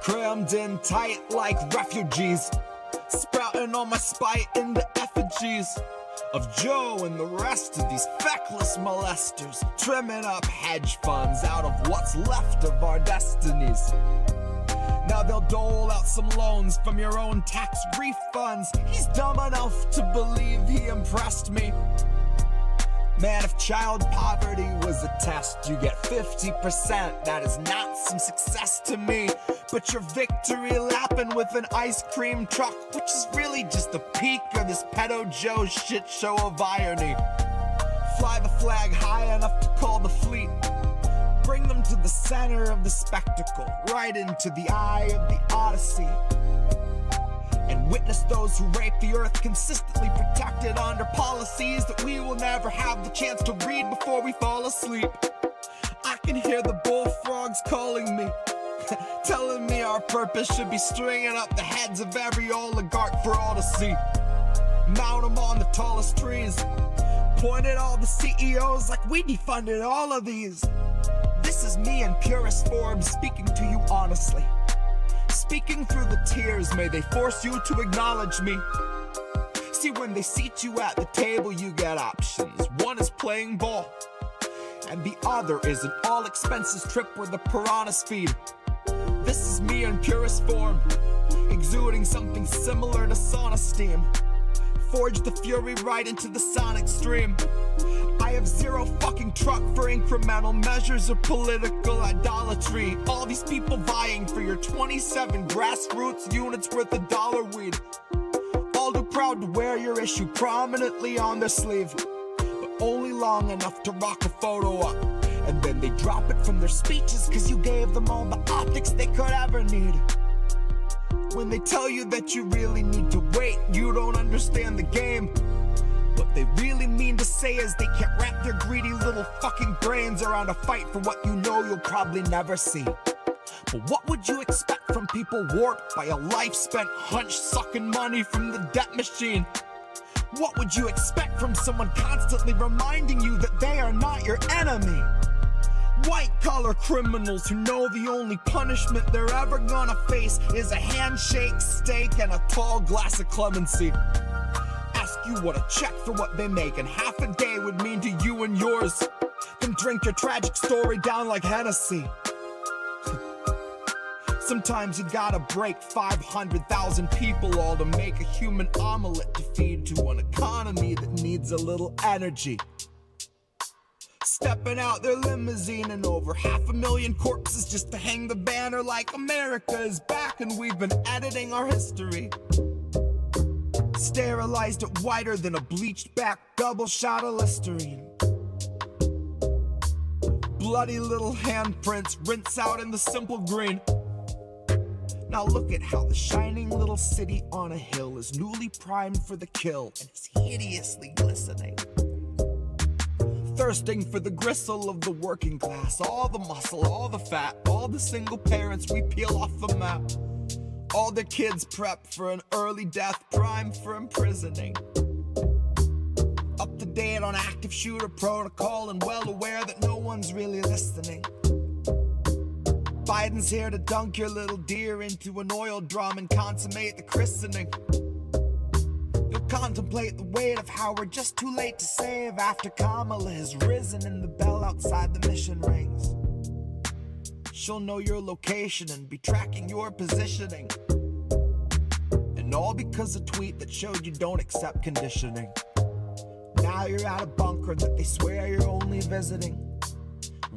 Crammed in tight like refugees, sprouting on my spite in the effigies of Joe and the rest of these feckless molesters, trimming up hedge funds out of what's left of our destinies. Now they'll dole out some loans from your own tax refunds. He's dumb enough to believe he impressed me. Man, if child poverty was a test, you get 50%. That is not some success to me, but your victory lapping with an ice cream truck, which is really just the peak of this pedo Joe shit show of irony. Fly the flag high enough to call the fleet, bring them to the center of the spectacle, right into the eye of the Odyssey, and witness those who rape the earth consistently protected under policies that we will never have the chance to read before we fall asleep. I can hear the bullfrogs calling me, telling me our purpose should be stringing up the heads of every oligarch for all to see. Mount them on the tallest trees, point at all the CEOs like we defunded all of these. This is me in purest form, speaking to you honestly. Speaking through the tears, may they force you to acknowledge me. See, when they seat you at the table, you get options. One is playing ball, and the other is an all-expenses trip where the piranhas feed. This is me in purest form, exuding something similar to sauna steam. Forge the fury right into the sonic stream. I have zero fucking truck for incremental measures of political idolatry. All these people vying for your 27 grassroots units worth of dollar weed, all too proud to wear your issue prominently on their sleeve, but only long enough to rock a photo up, and then they drop it from their speeches cause you gave them all the optics they could ever need. When they tell you that you really need to wait, you don't understand the game. What they really mean to say is they can't wrap their greedy little fucking brains around a fight for what you know you'll probably never see. But what would you expect from people warped by a life spent hunch-sucking money from the debt machine? What would you expect from someone constantly reminding you that they are not your enemy? White-collar criminals who know the only punishment they're ever gonna face is a handshake, steak, and a tall glass of clemency. Ask you what a check for what they make and half a day would mean to you and yours, then drink your tragic story down like Hennessy. Sometimes you gotta break 500,000 people all to make a human omelet to feed to an economy that needs a little energy. Stepping out their limousine and over 500,000 corpses just to hang the banner like America is back and we've been editing our history. Sterilized it whiter than a bleached back double shot of Listerine. Bloody little handprints rinse out in the simple green. Now look at how the shining little city on a hill is newly primed for the kill and is hideously glistening. Thirsting for the gristle of the working class, all the muscle, all the fat, all the single parents we peel off the map. All their kids prep for an early death, prime for imprisoning. Up to date on active shooter protocol and well aware that no one's really listening. Biden's here to dunk your little deer into an oil drum and consummate the christening. You'll contemplate the weight of how we're just too late to save after Kamala has risen and the bell outside the mission rings. She'll know your location and be tracking your positioning. And all because a tweet that showed you don't accept conditioning. Now you're at a bunker that they swear you're only visiting.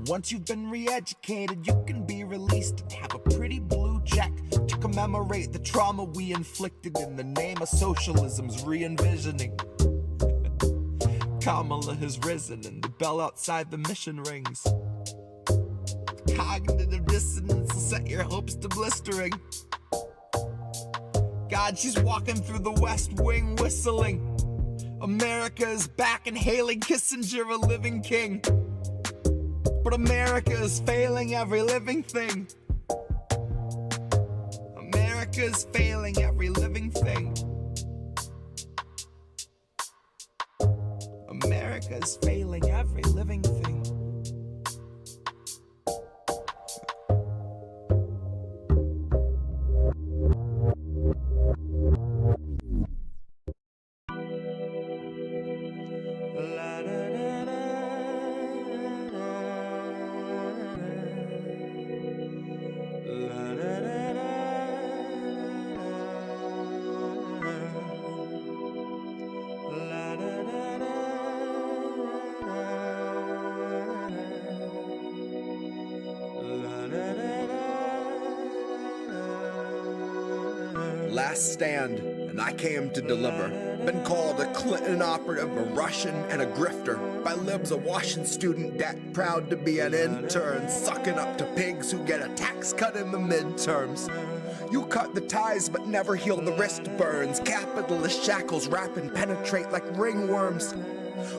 Once you've been re-educated, you can be released and have a pretty blue check to commemorate the trauma we inflicted in the name of socialism's re-envisioning. Kamala has risen and the bell outside the mission rings. Cognitive dissonance will set your hopes to blistering. God, she's walking through the West Wing whistling. America is back and hailing Kissinger a living king. But America is failing every living thing. America America's failing every living thing. America's failing every living thing. Last stand, and I came to deliver. Been called a Clinton operative, a Russian, and a grifter. By libs, a Washington student debt, proud to be an intern, sucking up to pigs who get a tax cut in the midterms. You cut the ties but never heal the wrist burns. Capitalist shackles wrap and penetrate like ringworms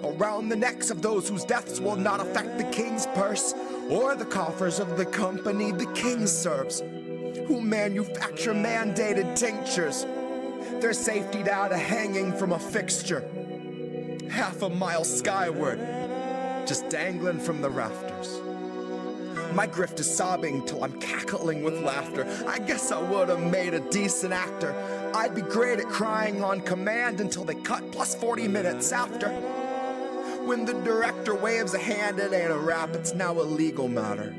around the necks of those whose deaths will not affect the king's purse or the coffers of the company the king serves, who manufacture mandated tinctures. Their safety data hanging from a fixture, half a mile skyward, just dangling from the rafters. My grift is sobbing till I'm cackling with laughter. I guess I would have made a decent actor. I'd be great at crying on command until they cut plus 40 minutes after. When the director waves a hand, it ain't a rap, it's now a legal matter.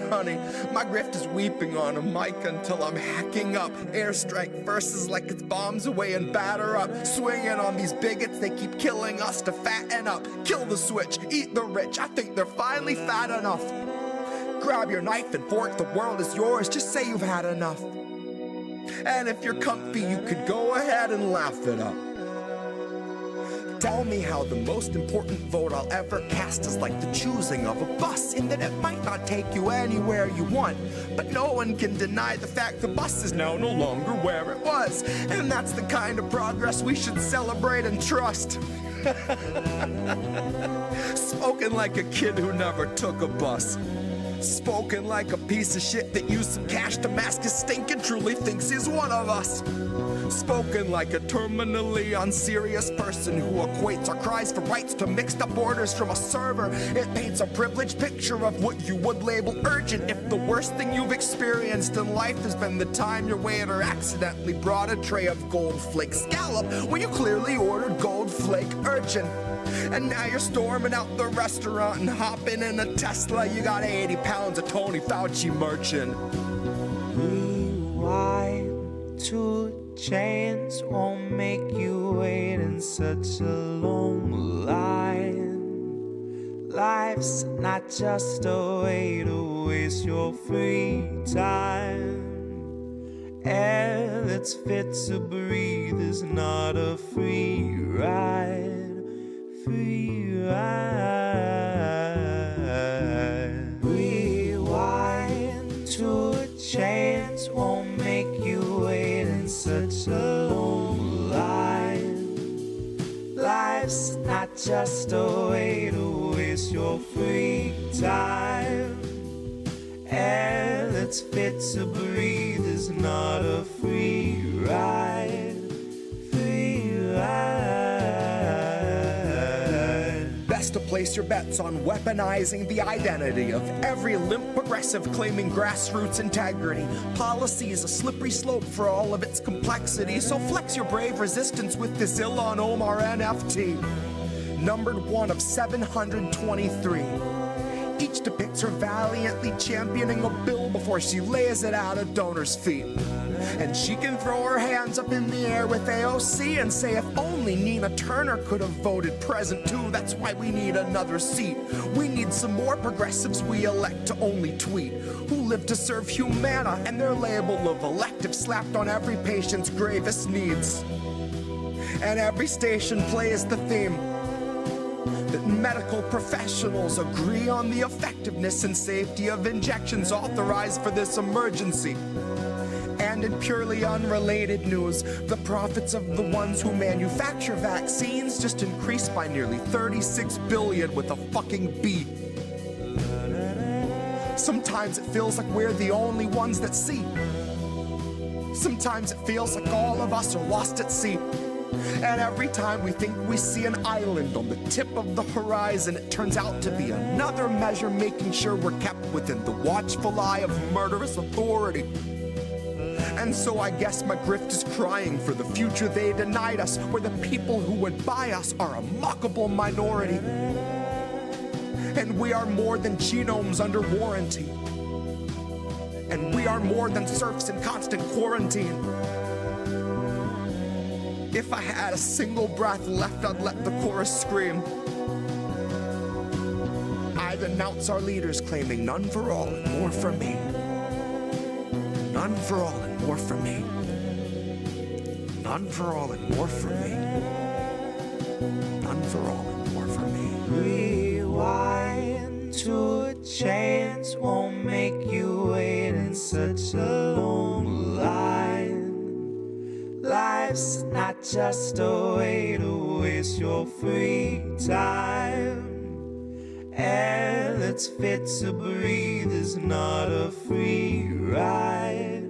Honey, my grift is weeping on a mic until I'm hacking up airstrike verses like it's bombs away and batter up. Swinging on these bigots, they keep killing us to fatten up. Kill the switch, eat the rich, I think they're finally fat enough. Grab your knife and fork, the world is yours, just say you've had enough. And if you're comfy, you could go ahead and laugh it up. Tell me how the most important vote I'll ever cast is like the choosing of a bus, in that it might not take you anywhere you want, but no one can deny the fact the bus is now no longer where it was. And that's the kind of progress we should celebrate and trust. Spoken like a kid who never took a bus. Spoken like a piece of shit that used some cash to mask his stink and truly thinks he's one of us. Spoken like a terminally unserious person who equates our cries for rights to mixed up orders from a server. It paints a privileged picture of what you would label urgent if the worst thing you've experienced in life has been the time your waiter accidentally brought a tray of gold flake scallop when you clearly ordered gold flake urgent. And now you're storming out the restaurant and hopping in a Tesla. You got 80 pounds of Tony Fauci merchant. Rewind 2 chains won't make you wait in such a long line. Life's not just a way to waste your free time. Air that's fit to breathe is not a free ride. Free ride. Rewind 2 chains won't make you wait in such a long line. Life's not just a way to waste your free time. Air that's fit to breathe is not a free ride. Free ride. Best to place your bets on weaponizing the identity of every limp progressive claiming grassroots integrity. Policy is a slippery slope for all of its complexity, so flex your brave resistance with this Ilhan Omar NFT. Numbered 1 of 723. Each depicts her valiantly championing a bill before she lays it at a donor's feet. And she can throw her hands up in the air with AOC and say if only Nina Turner could have voted present too, that's why we need another seat. We need some more progressives we elect to only tweet, who live to serve Humana and their label of elective slapped on every patient's gravest needs. And every station plays the theme that medical professionals agree on the effectiveness and safety of injections authorized for this emergency. And in purely unrelated news, the profits of the ones who manufacture vaccines just increased by nearly 36 billion with a fucking B. Sometimes it feels like we're the only ones that see. Sometimes it feels like all of us are lost at sea. And every time we think we see an island on the tip of the horizon, it turns out to be another measure making sure we're kept within the watchful eye of murderous authority. And so I guess my grift is crying for the future they denied us, where the people who would buy us are a mockable minority. And we are more than genomes under warranty. And we are more than serfs in constant quarantine. If I had a single breath left, I'd let the chorus scream. I'd announce our leaders claiming none for all and more for me. None for all and more for me. None for all and more for me. None for all and more for me. Rewind to a chance won't make you wait in such a long line. Life's not just a way to waste your free time. Air that's fit to breathe is not a free ride.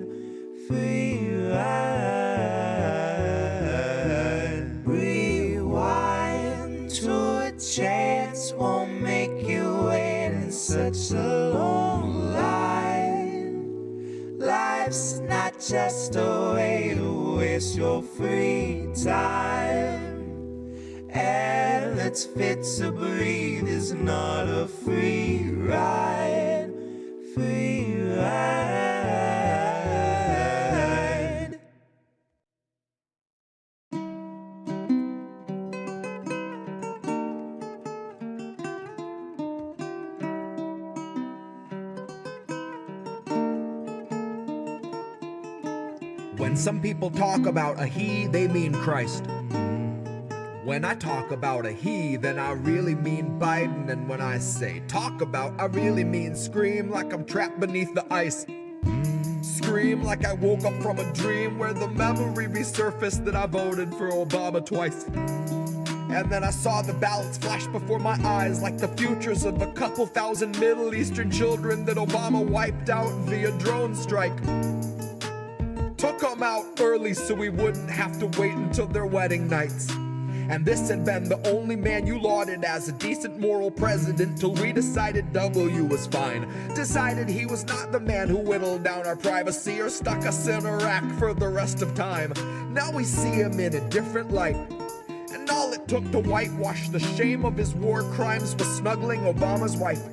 Free ride. Rewind to a chance won't make you wait in such a long line. Life's not just a way to waste your free time. Air that's fit to breathe is not a free ride. Free ride. When some people talk about a he, they mean Christ. When I talk about a he, then I really mean Biden. And when I say talk about, I really mean scream like I'm trapped beneath the ice. Scream like I woke up from a dream where the memory resurfaced that I voted for Obama twice. And then I saw the ballots flash before my eyes like the futures of a couple thousand Middle Eastern children that Obama wiped out via drone strike. Took them out early so we wouldn't have to wait until their wedding nights. And this had been the only man you lauded as a decent moral president till we decided W was fine. Decided he was not the man who whittled down our privacy or stuck us in Iraq for the rest of time. Now we see him in a different light. And all it took to whitewash the shame of his war crimes was snuggling Obama's wife.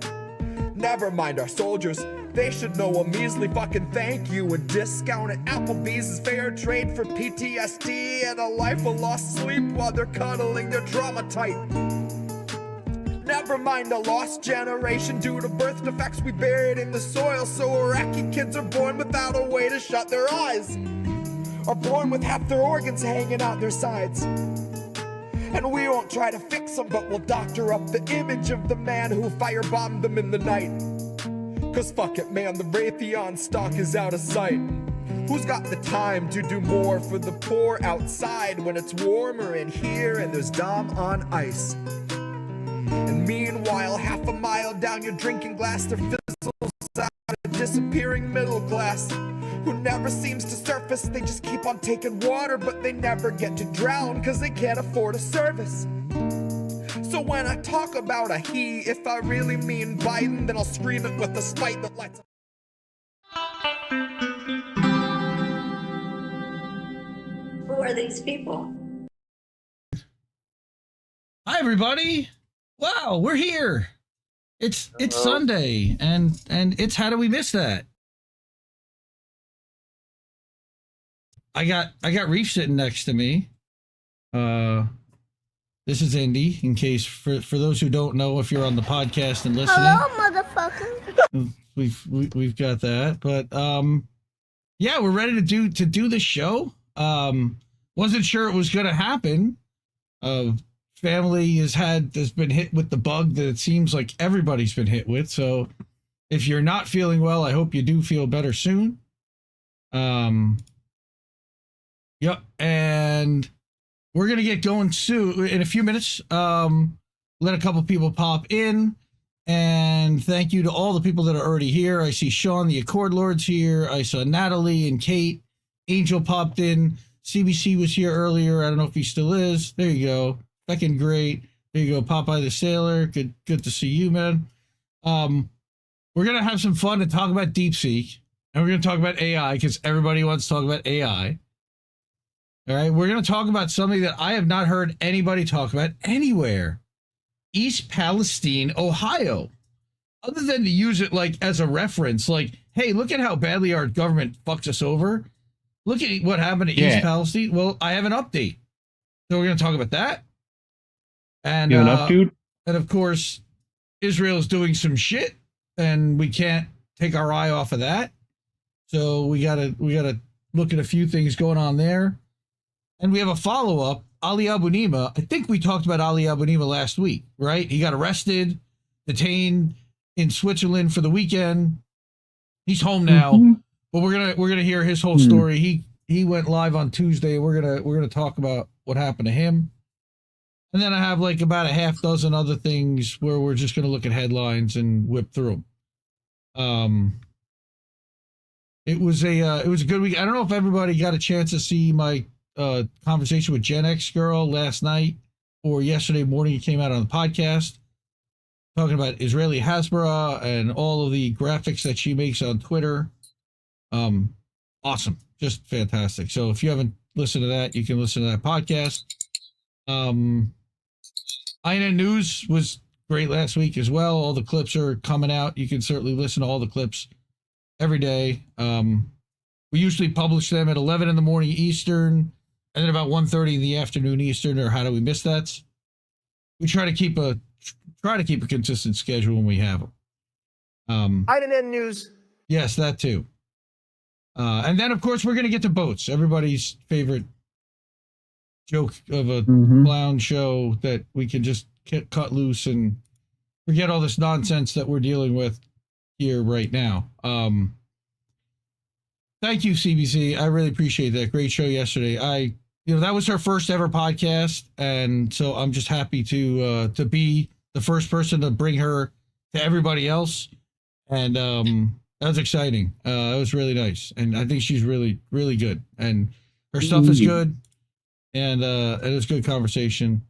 Never mind our soldiers. They should know a measly fucking thank you. A discount at Applebee's is fair trade for PTSD and a life of lost sleep while they're cuddling their trauma tight. Never mind a lost generation due to birth defects we buried in the soil, so Iraqi kids are born without a way to shut their eyes, are born with half their organs hanging out their sides. And we won't try to fix them, but we'll doctor up the image of the man who firebombed them in the night. Cause fuck it, man, the Raytheon stock is out of sight. Who's got the time to do more for the poor outside when it's warmer in here and there's Dom on ice? And meanwhile, half a mile down your drinking glass, there fizzles out a disappearing middle class who never seems to surface. They just keep on taking water, but they never get to drown cause they can't afford a service. So when I talk about a he, if I really mean Biden, then I'll scream it with a spite that lights up. Who are these people? Hi everybody! Wow, we're here. It's Sunday, and it's How Do We Miss That? I got Reef sitting next to me. This is Indy, in case for those who don't know, if you're on the podcast and listening. Hello, motherfucker. We've got that, but yeah, we're ready to do the show. Wasn't sure it was gonna happen. Family has been hit with the bug that it seems like everybody's been hit with. So if you're not feeling well, I hope you do feel better soon. Yep, and we're going to get going soon in a few minutes. Let a couple people pop in, and thank you to all the people that are already here. I see Sean, the Accord Lord's here. I saw Natalie and Kate Angel popped in. CBC was here earlier. I don't know if he still is. There you go. Fucking great. There you go. Popeye the Sailor. Good to see you, man. We're going to have some fun and talk about Deepseek. And we're going to talk about AI because everybody wants to talk about AI. All right. We're going to talk about something that I have not heard anybody talk about anywhere. East Palestine, Ohio. Other than to use it like as a reference, like, hey, look at how badly our government fucks us over. Look at what happened to East Palestine. Well, I have an update. So we're going to talk about that. And, you have an update? And of course, Israel is doing some shit and we can't take our eye off of that. So we gotta look at a few things going on there. And we have a follow-up. Ali Abunimah. I think we talked about Ali Abunimah last week, right? He got arrested, detained in Switzerland for the weekend. He's home now, but we're gonna hear his whole story. He went live on Tuesday. We're gonna talk about what happened to him, and then I have like about a half dozen other things where we're just gonna look at headlines and whip through them. It was a good week. I don't know if everybody got a chance to see my conversation with Gen X girl last night or yesterday morning. It came out on the podcast. Talking about Israeli Hasbara and all of the graphics that she makes on Twitter. Awesome. Just fantastic. So if you haven't listened to that, you can listen to that podcast. INN News was great last week as well. All the clips are coming out. You can certainly listen to all the clips every day. We usually publish them at 11 in the morning Eastern and then about 1:30 in the afternoon Eastern, or How Do We Miss That? We try to keep a consistent schedule when we have them. INN News. Yes, that too. And then, of course, we're going to get to boats. Everybody's favorite joke of a clown show that we can just cut loose and forget all this nonsense that we're dealing with here right now. Thank you, CBC. I really appreciate that. Great show yesterday. That was our first ever podcast, and so I'm just happy to be the first person to bring her to everybody else. And that was exciting. It was really nice. And I think she's really, really good. And her stuff is good. And it was good conversation.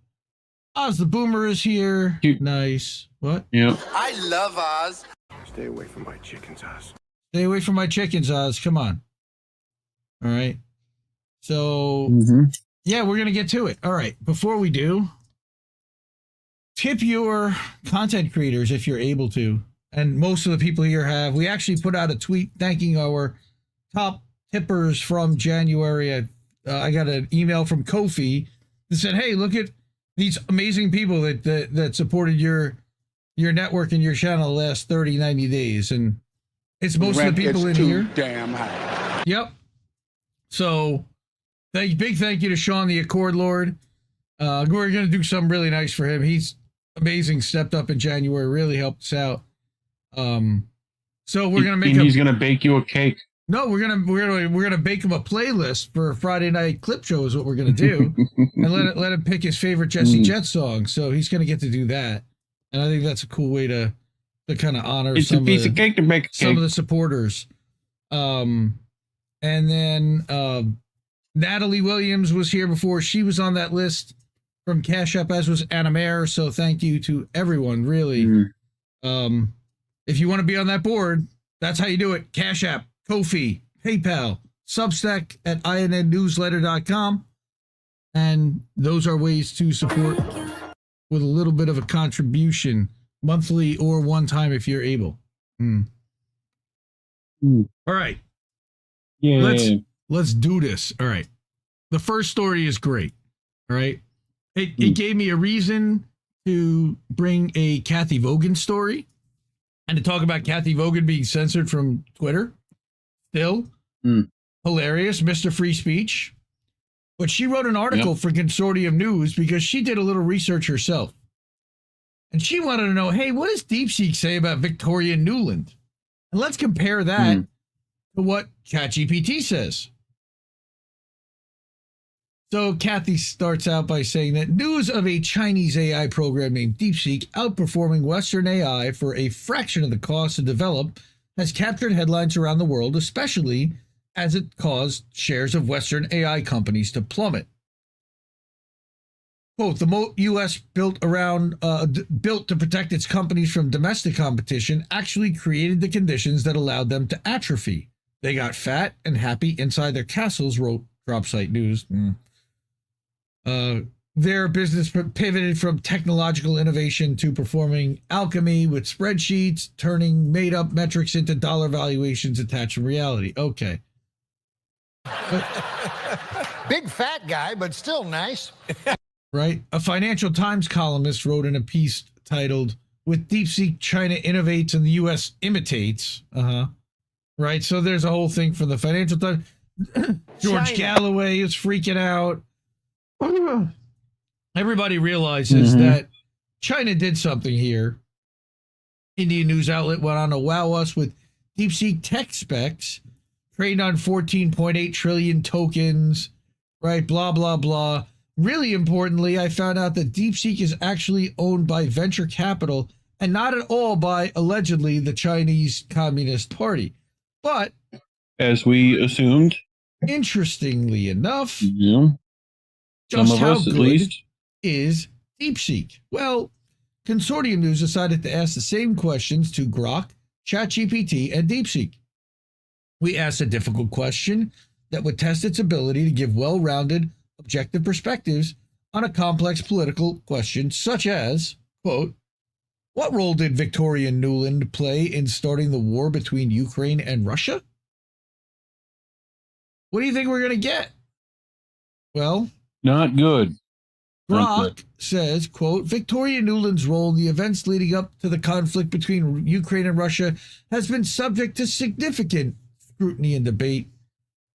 Oz the Boomer is here. Nice. What? Yeah. I love Oz. Stay away from my chickens, Oz. Stay away from my chickens, Oz. Come on. All right. So, yeah, we're going to get to it. All right. Before we do, tip your content creators if you're able to. And most of the people here have. We actually put out a tweet thanking our top tippers from January. I got an email from Kofi that said, hey, look at these amazing people that supported your network and your channel the last 30, 90 days. And it's most of the people in here. Damn high. Yep. So big thank you to Sean, the Accord Lord. We're going to do something really nice for him. He's amazing. Stepped up in January, really helped us out. So we're going to make he's going to bake you a cake. No, we're gonna bake him a playlist for a Friday night clip show is what we're gonna do, and let him pick his favorite Jesse Jet song. So he's gonna get to do that, and I think that's a cool way to kind of honor it's some a piece of cake to make some of the supporters. And then Natalie Williams was here before. She was on that list from Cash App, as was Anna Mayer. So thank you to everyone. Really, if you want to be on that board, that's how you do it. Cash App, Ko-fi, PayPal, Substack at innnewsletter.com. And those are ways to support with a little bit of a contribution, monthly or one time if you're able. All right. Yeah. Let's do this. All right. The first story is great. All right. It gave me a reason to bring a Cathy Vogan story and to talk about Cathy Vogan being censored from Twitter. Still hilarious, Mr. Free Speech. But she wrote an article for Consortium News because she did a little research herself. And she wanted to know, hey, what does Deepseek say about Victoria Nuland? And let's compare that to what ChatGPT says. So Cathy starts out by saying that news of a Chinese AI program named Deepseek outperforming Western AI for a fraction of the cost to develop has captured headlines around the world, especially as it caused shares of Western AI companies to plummet. Quote, the U.S. built to protect its companies from domestic competition actually created the conditions that allowed them to atrophy. They got fat and happy inside their castles, wrote Dropsite News. Their business pivoted from technological innovation to performing alchemy with spreadsheets, turning made-up metrics into dollar valuations attached to reality. Okay. Big fat guy, but still nice. Right? A Financial Times columnist wrote in a piece titled, With Deepseek, China Innovates and the U.S. Imitates. Right? So there's a whole thing from the Financial Times. George Galloway is freaking out. Everybody realizes that China did something here. Indian news outlet went on to wow us with DeepSeek tech specs, trading on 14.8 trillion tokens, right? Blah, blah, blah. Really importantly, I found out that DeepSeek is actually owned by venture capital and not at all by, allegedly, the Chinese Communist Party. But, as we assumed, interestingly enough, some just of how us at good least is DeepSeek? Well, Consortium News decided to ask the same questions to Grok, ChatGPT, and DeepSeek. We asked a difficult question that would test its ability to give well-rounded, objective perspectives on a complex political question such as, quote, what role did Victoria Nuland play in starting the war between Ukraine and Russia? What do you think we're going to get? Well, not good. Grok says, quote, Victoria Nuland's role in the events leading up to the conflict between Ukraine and Russia has been subject to significant scrutiny and debate.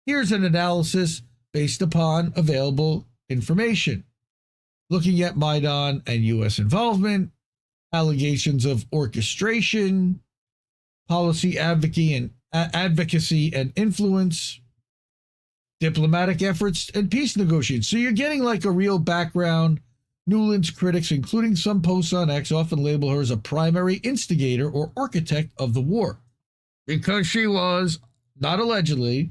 Here's an analysis based upon available information. Looking at Maidan and U.S. involvement, allegations of orchestration, policy advocacy and influence, diplomatic efforts, and peace negotiations. So you're getting like a real background. Nuland's critics, including some posts on X, often label her as a primary instigator or architect of the war because she was, not allegedly,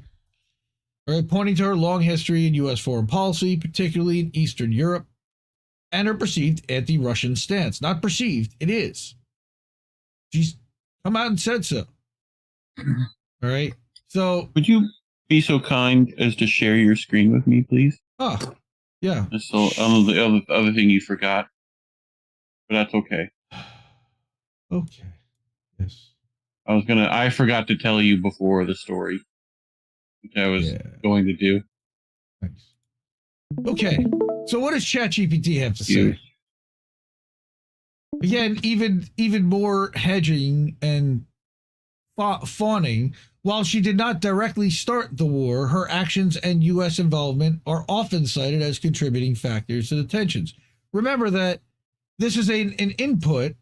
right, pointing to her long history in U.S. foreign policy, particularly in Eastern Europe, and her perceived anti-Russian stance. Not perceived, it is. She's come out and said so. All right. So, would you be so kind as to share your screen with me, please? Oh, yeah. That's the other thing you forgot, but that's okay. Okay. Yes. I forgot to tell you before the story, which I was going to do. Thanks. Okay. So what does ChatGPT have to say? Again, even more hedging and fawning. While she did not directly start the war, her actions and U.S. involvement are often cited as contributing factors to the tensions. Remember that this is an input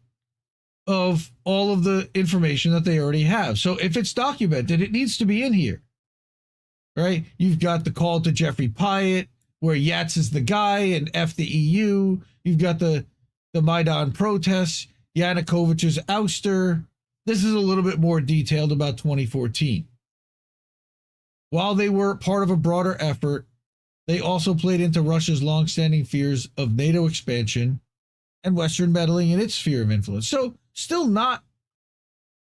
of all of the information that they already have. So if it's documented, it needs to be in here. Right? You've got the call to Jeffrey Pyatt, where Yats is the guy and F the EU. You've got the Maidan protests, Yanukovych's ouster. This is a little bit more detailed about 2014. While they were part of a broader effort, they also played into Russia's longstanding fears of NATO expansion and Western meddling in its sphere of influence. So still not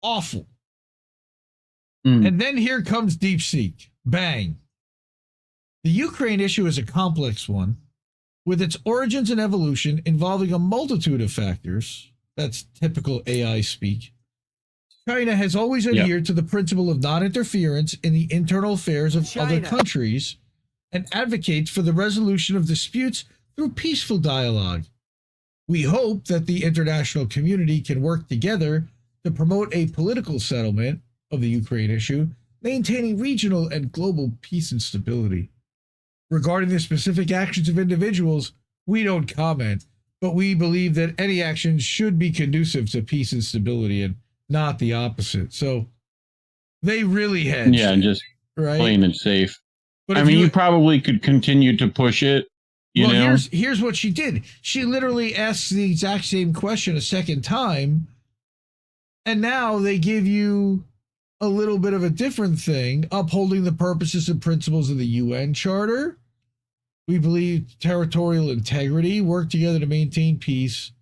awful. And then here comes DeepSeek. Bang. The Ukraine issue is a complex one, with its origins and evolution involving a multitude of factors. That's typical AI speak. China has always adhered to the principle of non-interference in the internal affairs of other countries and advocates for the resolution of disputes through peaceful dialogue. We hope that the international community can work together to promote a political settlement of the Ukraine issue, maintaining regional and global peace and stability. Regarding the specific actions of individuals, we don't comment, but we believe that any action should be conducive to peace and stability and not the opposite. So they really hedged. Yeah, and just playing it safe. But I mean, you probably could continue to push it. You know? Here's what she did. She literally asks the exact same question a second time, and now they give you a little bit of a different thing, upholding the purposes and principles of the UN Charter. We believe territorial integrity, work together to maintain peace.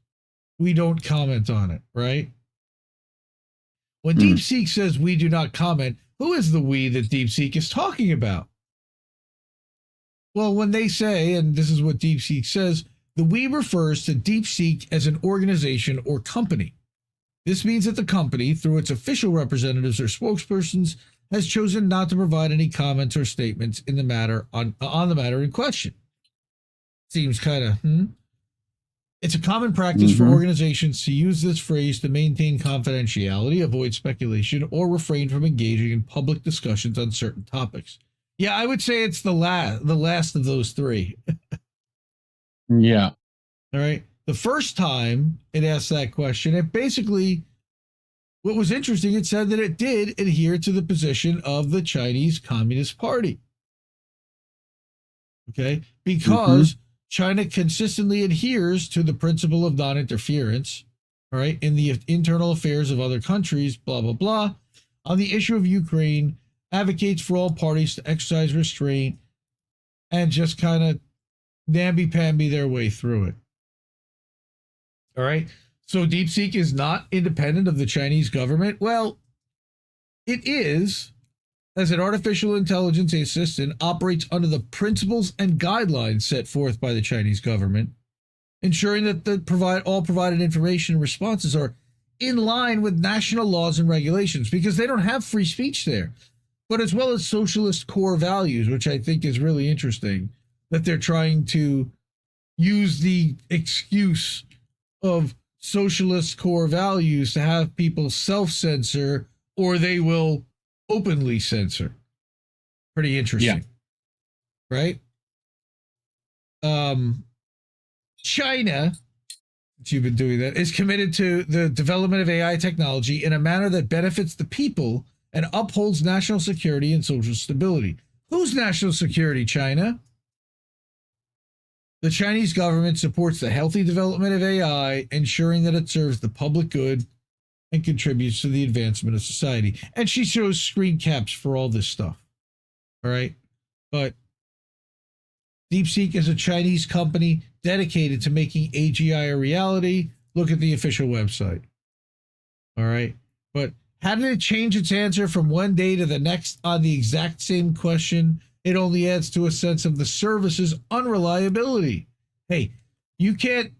We don't comment on it, right? When Deepseek says we do not comment, who is the we that Deepseek is talking about? Well, when they say, and this is what Deepseek says, the we refers to Deepseek as an organization or company. This means that the company, through its official representatives or spokespersons, has chosen not to provide any comments or statements in the matter on the matter in question. Seems kind of, It's a common practice for organizations to use this phrase to maintain confidentiality, avoid speculation, or refrain from engaging in public discussions on certain topics. Yeah, I would say it's the last of those three. Yeah. All right. The first time it asked that question, it basically, what was interesting, it said that it did adhere to the position of the Chinese Communist Party. Okay. Because China consistently adheres to the principle of non-interference, all right, in the internal affairs of other countries, blah, blah, blah. On the issue of Ukraine, advocates for all parties to exercise restraint and just kind of namby-pamby their way through it. All right. So Deepseek is not independent of the Chinese government. Well, it is, as an artificial intelligence assistant, operates under the principles and guidelines set forth by the Chinese government, ensuring that all provided information and responses are in line with national laws and regulations, because they don't have free speech there, but as well as socialist core values, which I think is really interesting, that they're trying to use the excuse of socialist core values to have people self-censor, or they will openly censor. Pretty interesting. Yeah. Right? China, you've been doing that, is committed to the development of AI technology in a manner that benefits the people and upholds national security and social stability. Whose national security, China? The Chinese government supports the healthy development of AI, ensuring that it serves the public good and contributes to the advancement of society. And she shows screen caps for all this stuff. All right. But Deepseek is a Chinese company dedicated to making AGI a reality. Look at the official website. All right. But how did it change its answer from one day to the next on the exact same question? It only adds to a sense of the service's unreliability. Hey, you can't.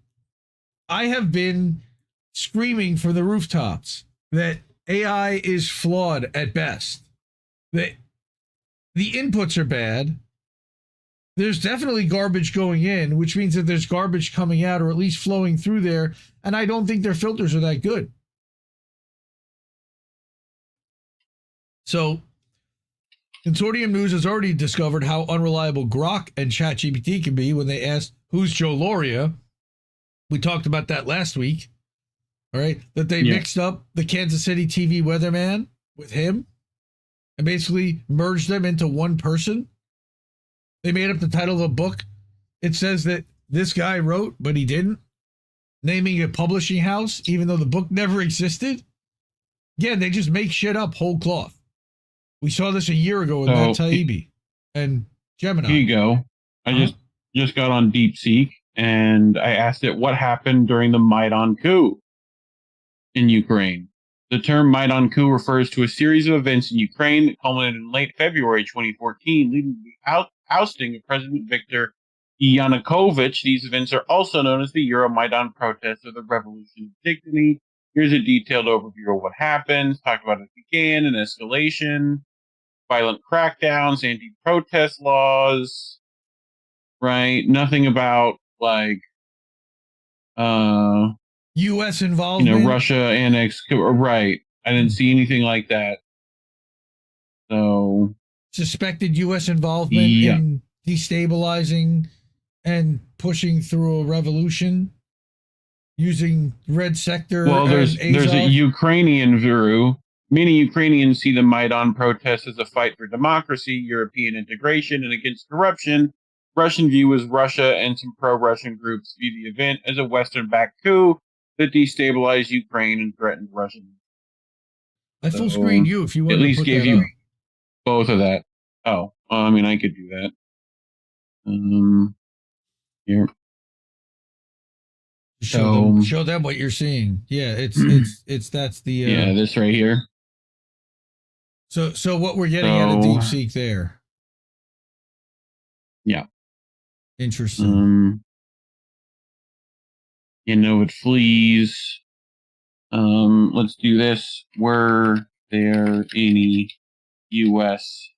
I have been screaming from the rooftops that AI is flawed at best. That the inputs are bad. There's definitely garbage going in, which means that there's garbage coming out, or at least flowing through there. And I don't think their filters are that good. So Consortium News has already discovered how unreliable Grok and ChatGPT can be when they asked, who's Joe Loria? We talked about that last week. All right. That they mixed up the Kansas City TV weatherman with him and basically merged them into one person. They made up the title of a book. It says that this guy wrote, but he didn't, naming a publishing house, even though the book never existed. Again, they just make shit up whole cloth. We saw this a year ago with Matt Taibbi and Gemini. Here you go. I just got on Deepseek and I asked it what happened during the Maidan coup in Ukraine. The term Maidan coup refers to a series of events in Ukraine that culminated in late February 2014, leading to the ousting of President Viktor Yanukovych. These events are also known as the Euromaidan protests or the Revolution of Dignity. Here's a detailed overview of what happened. Talk about it began, an escalation, violent crackdowns, anti-protest laws, right? Nothing about like U.S. involvement, Russia annexed, right? I didn't see anything like that. So suspected U.S. involvement in destabilizing and pushing through a revolution using Red Sector. Well, there's a Ukrainian view. Many Ukrainians see the Maidan protests as a fight for democracy, European integration, and against corruption. Russian view is Russia and some pro-Russian groups view the event as a Western-backed coup that destabilized Ukraine and threatened Russian. I full screened you if you want at to least put give that you up. both of that. Oh, I mean, I could do that. Here. Show them what you're seeing. Yeah, it's that's the yeah, this right here. So what we're getting out of Deepseek there. Yeah. Interesting. It flees. Let's do this. Were there any U.S.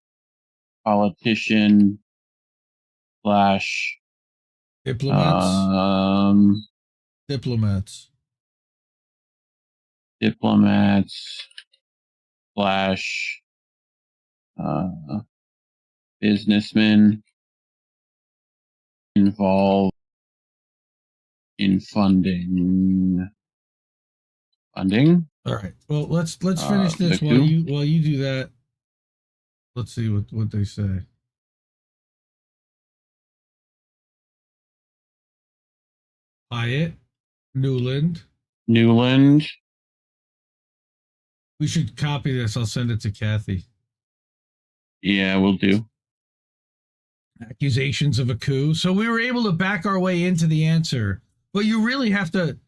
politician slash diplomats slash businessmen involved in funding. All right. Well, let's finish this while you do that. Let's see what they say. Hyatt, Nuland. We should copy this. I'll send it to Cathy. Yeah, we'll do. Accusations of a coup. So we were able to back our way into the answer, but you really have to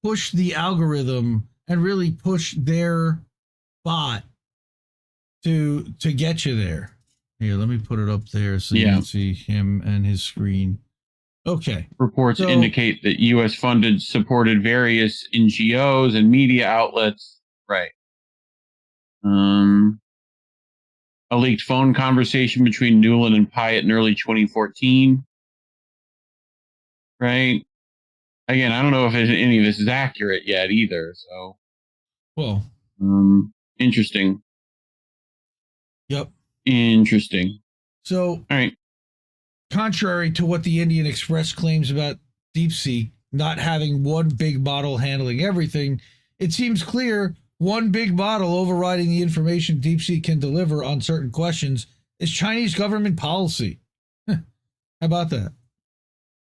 push the algorithm and really push their bot to get you there. Here, let me put it up there so you can see him and his screen. Okay. Reports indicate that U.S. supported various NGOs and media outlets. Right. A leaked phone conversation between Nuland and Pyatt in early 2014. Right. Again, I don't know if any of this is accurate yet either. So, well, interesting. Yep. Interesting. So, all right. Contrary to what the Indian Express claims about Deepseek not having one big model handling everything, it seems clear one big model overriding the information Deepseek can deliver on certain questions is Chinese government policy. How about that?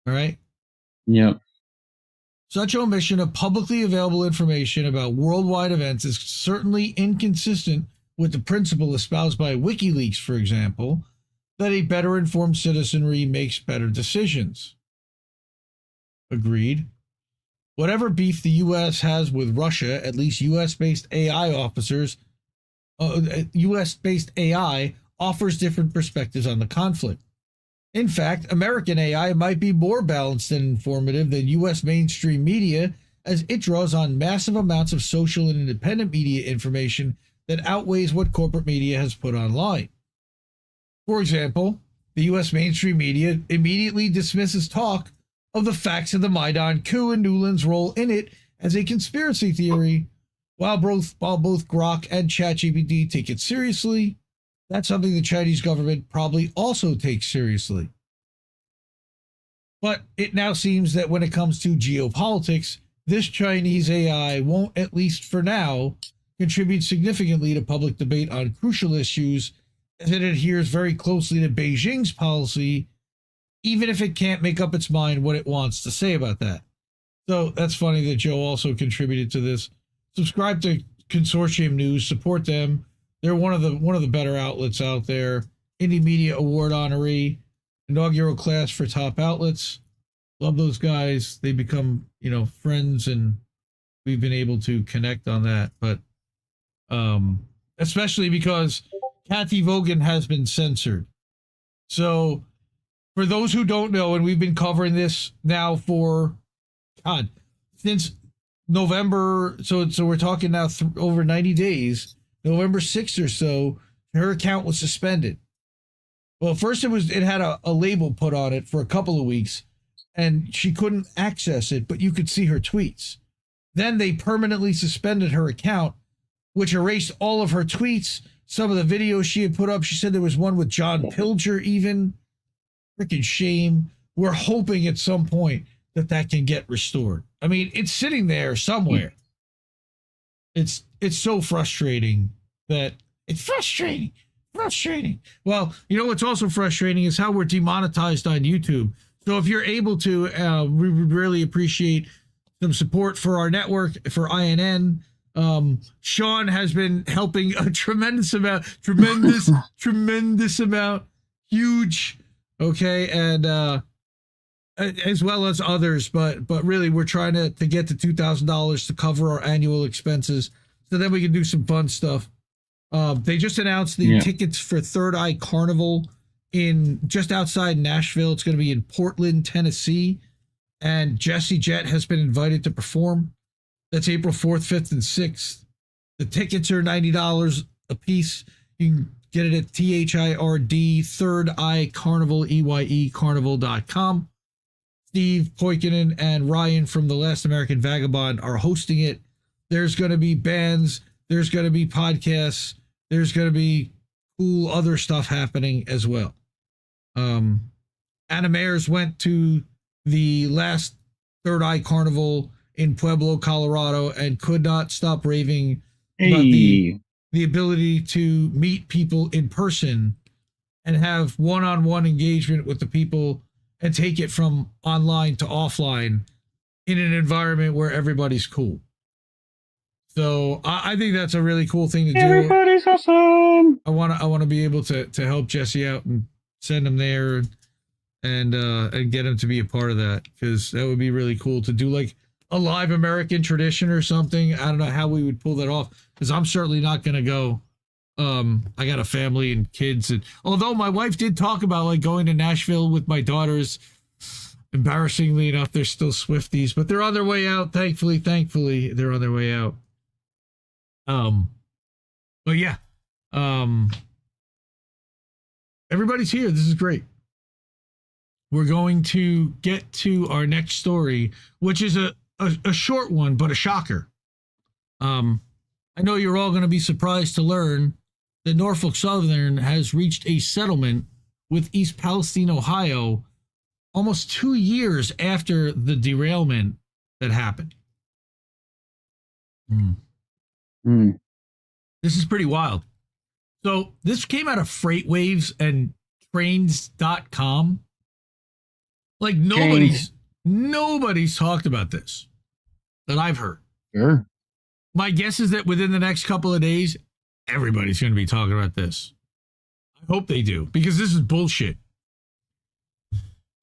All right. Yep. Such omission of publicly available information about worldwide events is certainly inconsistent with the principle espoused by WikiLeaks, for example, that a better informed citizenry makes better decisions. Agreed. Whatever beef the U.S. has with Russia, at least U.S.-based AI offers different perspectives on the conflict. In fact, American AI might be more balanced and informative than U.S. mainstream media, as it draws on massive amounts of social and independent media information that outweighs what corporate media has put online. For example, the U.S. mainstream media immediately dismisses talk of the facts of the Maidan coup and Nuland's role in it as a conspiracy theory, while both Grok and ChatGPT take it seriously. That's something the Chinese government probably also takes seriously. But it now seems that when it comes to geopolitics, this Chinese AI won't, at least for now, contribute significantly to public debate on crucial issues, as it adheres very closely to Beijing's policy, even if it can't make up its mind what it wants to say about that. So that's funny that Joe also contributed to this. Subscribe to Consortium News, support them. They're one of the better outlets out there. Indie Media Award honoree, inaugural class for top outlets. Love those guys. They become, friends, and we've been able to connect on that. But especially because Cathy Vogan has been censored. So for those who don't know, and we've been covering this now for, since November, so we're talking now over 90 days, November 6th or so, her account was suspended. Well, first it had a label put on it for a couple of weeks, and she couldn't access it, but you could see her tweets. Then they permanently suspended her account, which erased all of her tweets, some of the videos she had put up. She said there was one with John Pilger even. Freaking shame. We're hoping at some point that can get restored. I mean, it's sitting there somewhere. It's so frustrating that it's frustrating. Well, what's also frustrating is how we're demonetized on YouTube. So if you're able to, we would really appreciate some support for our network, for INN. Sean has been helping a tremendous amount, huge. Okay. And, as well as others, but really we're trying to get to $2,000 to cover our annual expenses, so then we can do some fun stuff. They just announced the tickets for Third Eye Carnival in just outside Nashville. It's going to be in Portland, Tennessee, and Jesse Jett has been invited to perform. That's April 4th, 5th, and 6th. The tickets are $90 a piece. You can get it at THIRD Third Eye Carnival, EYE Carnival.com. Steve Poikinen and Ryan from The Last American Vagabond are hosting it. There's going to be bands. There's going to be podcasts. There's going to be cool other stuff happening as well. Anna Mayers went to the last Third Eye Carnival in Pueblo, Colorado, and could not stop raving about the ability to meet people in person and have one-on-one engagement with the people and take it from online to offline in an environment where everybody's cool. So I think that's a really cool thing to do. Everybody's awesome. I want to be able to help Jesse out and send him there and get him to be a part of that, because that would be really cool to do, like a live American tradition or something. I don't know how we would pull that off, because I'm certainly not going to go. I got a family and kids, and although my wife did talk about like going to Nashville with my daughters, embarrassingly enough, they're still Swifties, but they're on their way out. Thankfully, they're on their way out. But yeah, everybody's here. This is great. We're going to get to our next story, which is a short one, but a shocker. I know you're all going to be surprised to learn that Norfolk Southern has reached a settlement with East Palestine, Ohio, almost 2 years after the derailment that happened. This is pretty wild. So this came out of FreightWaves and trains.com. Like nobody's talked about this that I've heard. Sure. My guess is that within the next couple of days, everybody's going to be talking about this. I hope they do, because this is bullshit.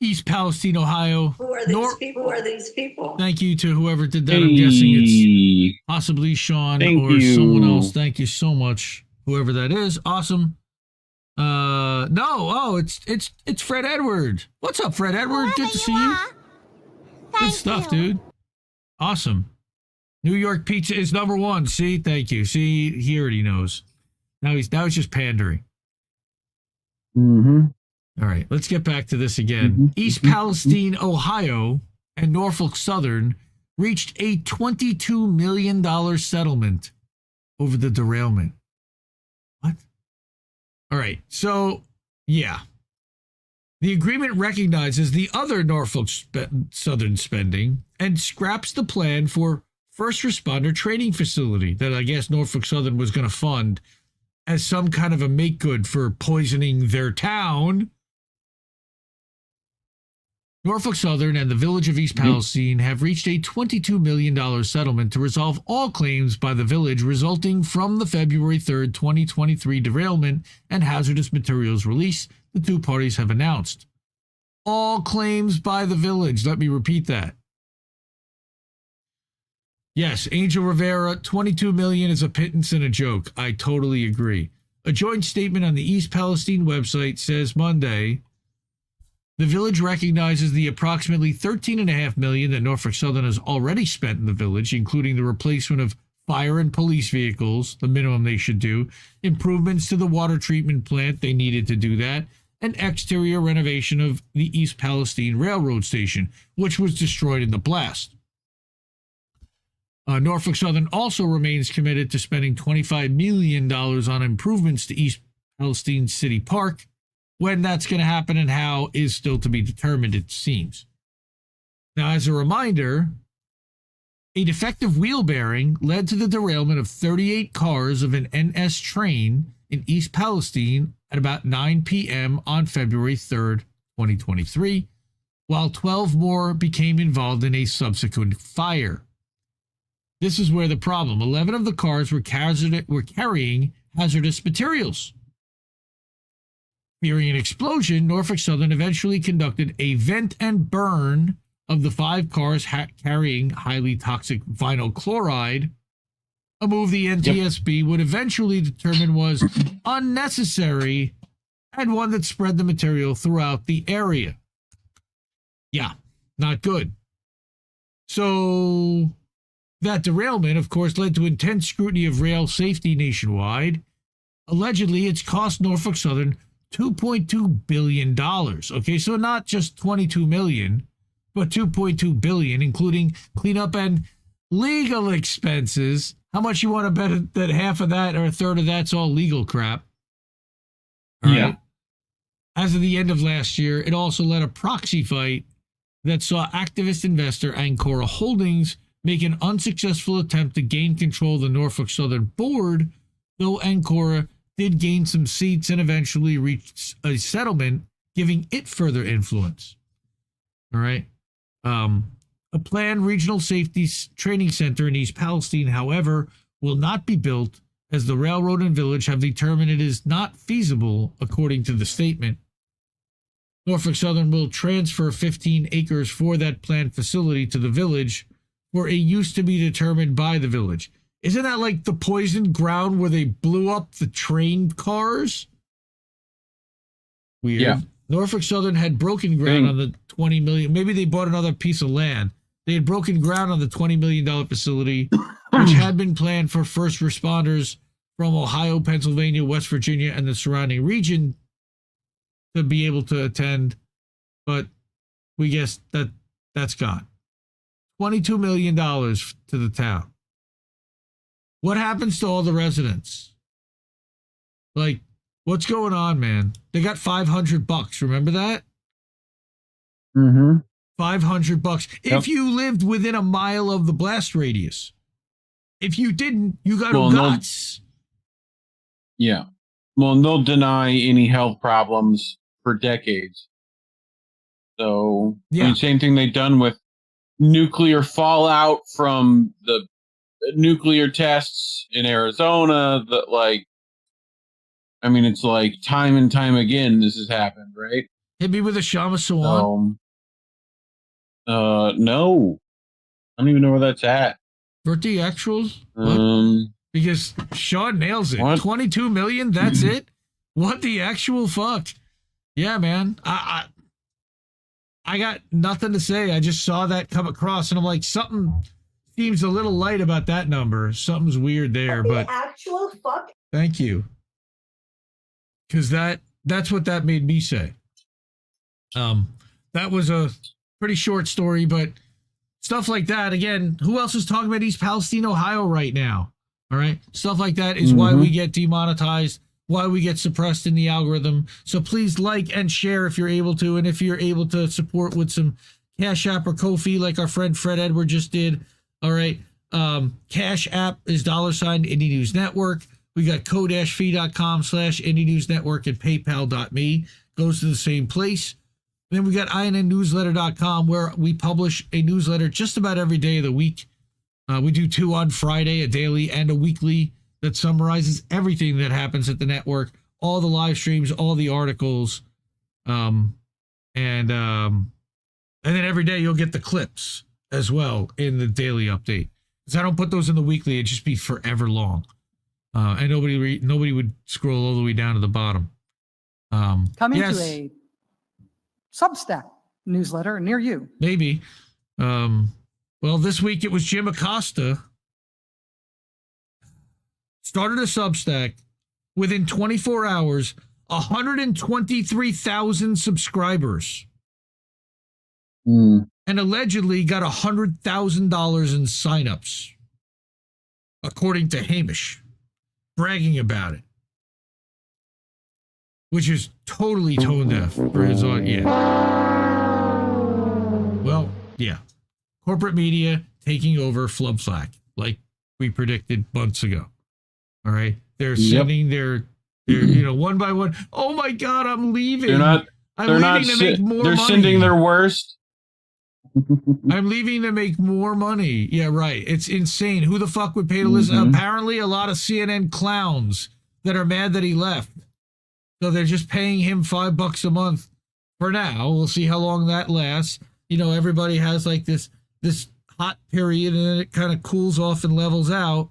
East Palestine, Ohio. Who are these people? Who are these people? Thank you to whoever did that. I'm guessing it's possibly Sean or someone else. Thank you so much, whoever that is. Awesome. It's Fred Edward. What's up, Fred Edward? Good to see you. Good stuff, dude. Awesome. New York pizza is number one. See, thank you. See, he already knows. Now he's just pandering. All right, let's get back to this again. East Palestine, Ohio, and Norfolk Southern reached a $22 million settlement over the derailment. What? All right, so, yeah. The agreement recognizes the other Norfolk Southern spending and scraps the plan for first responder training facility that I guess Norfolk Southern was going to fund as some kind of a make good for poisoning their town. Norfolk Southern and the village of East Palestine have reached a $22 million settlement to resolve all claims by the village resulting from the February 3rd, 2023 derailment and hazardous materials release the two parties have announced. All claims by the village. Let me repeat that. Yes, Angel Rivera, $22 million is a pittance and a joke. I totally agree. A joint statement on the East Palestine website says Monday, the village recognizes the approximately $13.5 million that Norfolk Southern has already spent in the village, including the replacement of fire and police vehicles, the minimum they should do, improvements to the water treatment plant, they needed to do that, and exterior renovation of the East Palestine Railroad Station, which was destroyed in the blast. Norfolk Southern also remains committed to spending $25 million on improvements to East Palestine City Park. When that's going to happen and how is still to be determined, it seems. Now, as a reminder, a defective wheel bearing led to the derailment of 38 cars of an NS train in East Palestine at about 9 p.m. on February 3rd, 2023, while 12 more became involved in a subsequent fire. This is where the problem. 11 of the cars were carrying hazardous materials. Fearing an explosion, Norfolk Southern eventually conducted a vent and burn of the 5 cars carrying highly toxic vinyl chloride, a move the NTSB would eventually determine was unnecessary and one that spread the material throughout the area. Yeah, not good. So that derailment, of course, led to intense scrutiny of rail safety nationwide. Allegedly, it's cost Norfolk Southern $2.2 billion. Okay, so not just $22 million, but $2.2 billion, including cleanup and legal expenses. How much you want to bet that half of that or a third of that's all legal crap? All right. As of the end of last year, it also led a proxy fight that saw activist investor Ancora Holdings make an unsuccessful attempt to gain control of the Norfolk Southern board, though Ancora did gain some seats and eventually reached a settlement, giving it further influence. All right. A planned regional safety training center in East Palestine, however, will not be built as the railroad and village have determined it is not feasible, according to the statement. Norfolk Southern will transfer 15 acres for that planned facility to the village for a use to be determined by the village. Isn't that like the poison ground where they blew up the train cars? Weird. Yeah. Norfolk Southern had broken ground on the $20 million. Maybe they bought another piece of land. They had broken ground on the $20 million facility, which had been planned for first responders from Ohio, Pennsylvania, West Virginia, and the surrounding region to be able to attend. But we guess that's gone. $22 million to the town. What happens to all the residents? Like, what's going on, man? They got $500. Remember that? Mm-hmm. $500 if you lived within a mile of the blast radius. If you didn't, you got guts. Yeah. Well, they'll deny any health problems for decades. So, I mean, same thing they've done with nuclear fallout from the nuclear tests in Arizona. That, like, I mean, it's like time and time again this has happened, right? Hit me with a Shama Sawan. No. I don't even know where that's at. Bertie actuals? Because Sean nails it. What? 22 million, that's it? What the actual fuck? Yeah, man. I got nothing to say. I just saw that come across and I'm like, something seems a little light about that number. Something's weird there, but the actual fuck. Thank you. Because that's what that made me say. That was a pretty short story, but stuff like that, again, who else is talking about East Palestine, Ohio right now? All right. Stuff like that is why we get demonetized, why we get suppressed in the algorithm. So please like and share if you're able to. And if you're able to support with some Cash App or Ko-fi, like our friend Fred Edward just did. All right. Cash App is $Indie News Network. We got ko-fi.com/Indie News Network and paypal.me. Goes to the same place. Then we got INNnewsletter.com, where we publish a newsletter just about every day of the week. We do 2 on Friday, a daily and a weekly, that summarizes everything that happens at the network, all the live streams, all the articles. And then every day you'll get the clips as well in the daily update. Because I don't put those in the weekly, it'd just be forever long. And nobody would scroll all the way down to the bottom. Come into a Substack newsletter near you. Maybe. Well, this week it was Jim Acosta. Started a Substack. Within 24 hours, 123,000 subscribers. And allegedly got $100,000 in signups, according to Hamish, bragging about it. Which is totally tone deaf for his audience. Well, yeah. Corporate media taking over Flub Flack, like we predicted months ago. All right. They're sending their one by one. Oh my God, I'm leaving. They're not to make more they're money. sending their worst. I'm leaving to make more money. Yeah, right. It's insane. Who the fuck would pay to listen? Apparently, a lot of CNN clowns that are mad that he left. So they're just paying him $5 a month for now. We'll see how long that lasts. You know, everybody has like this hot period, and then it kind of cools off and levels out,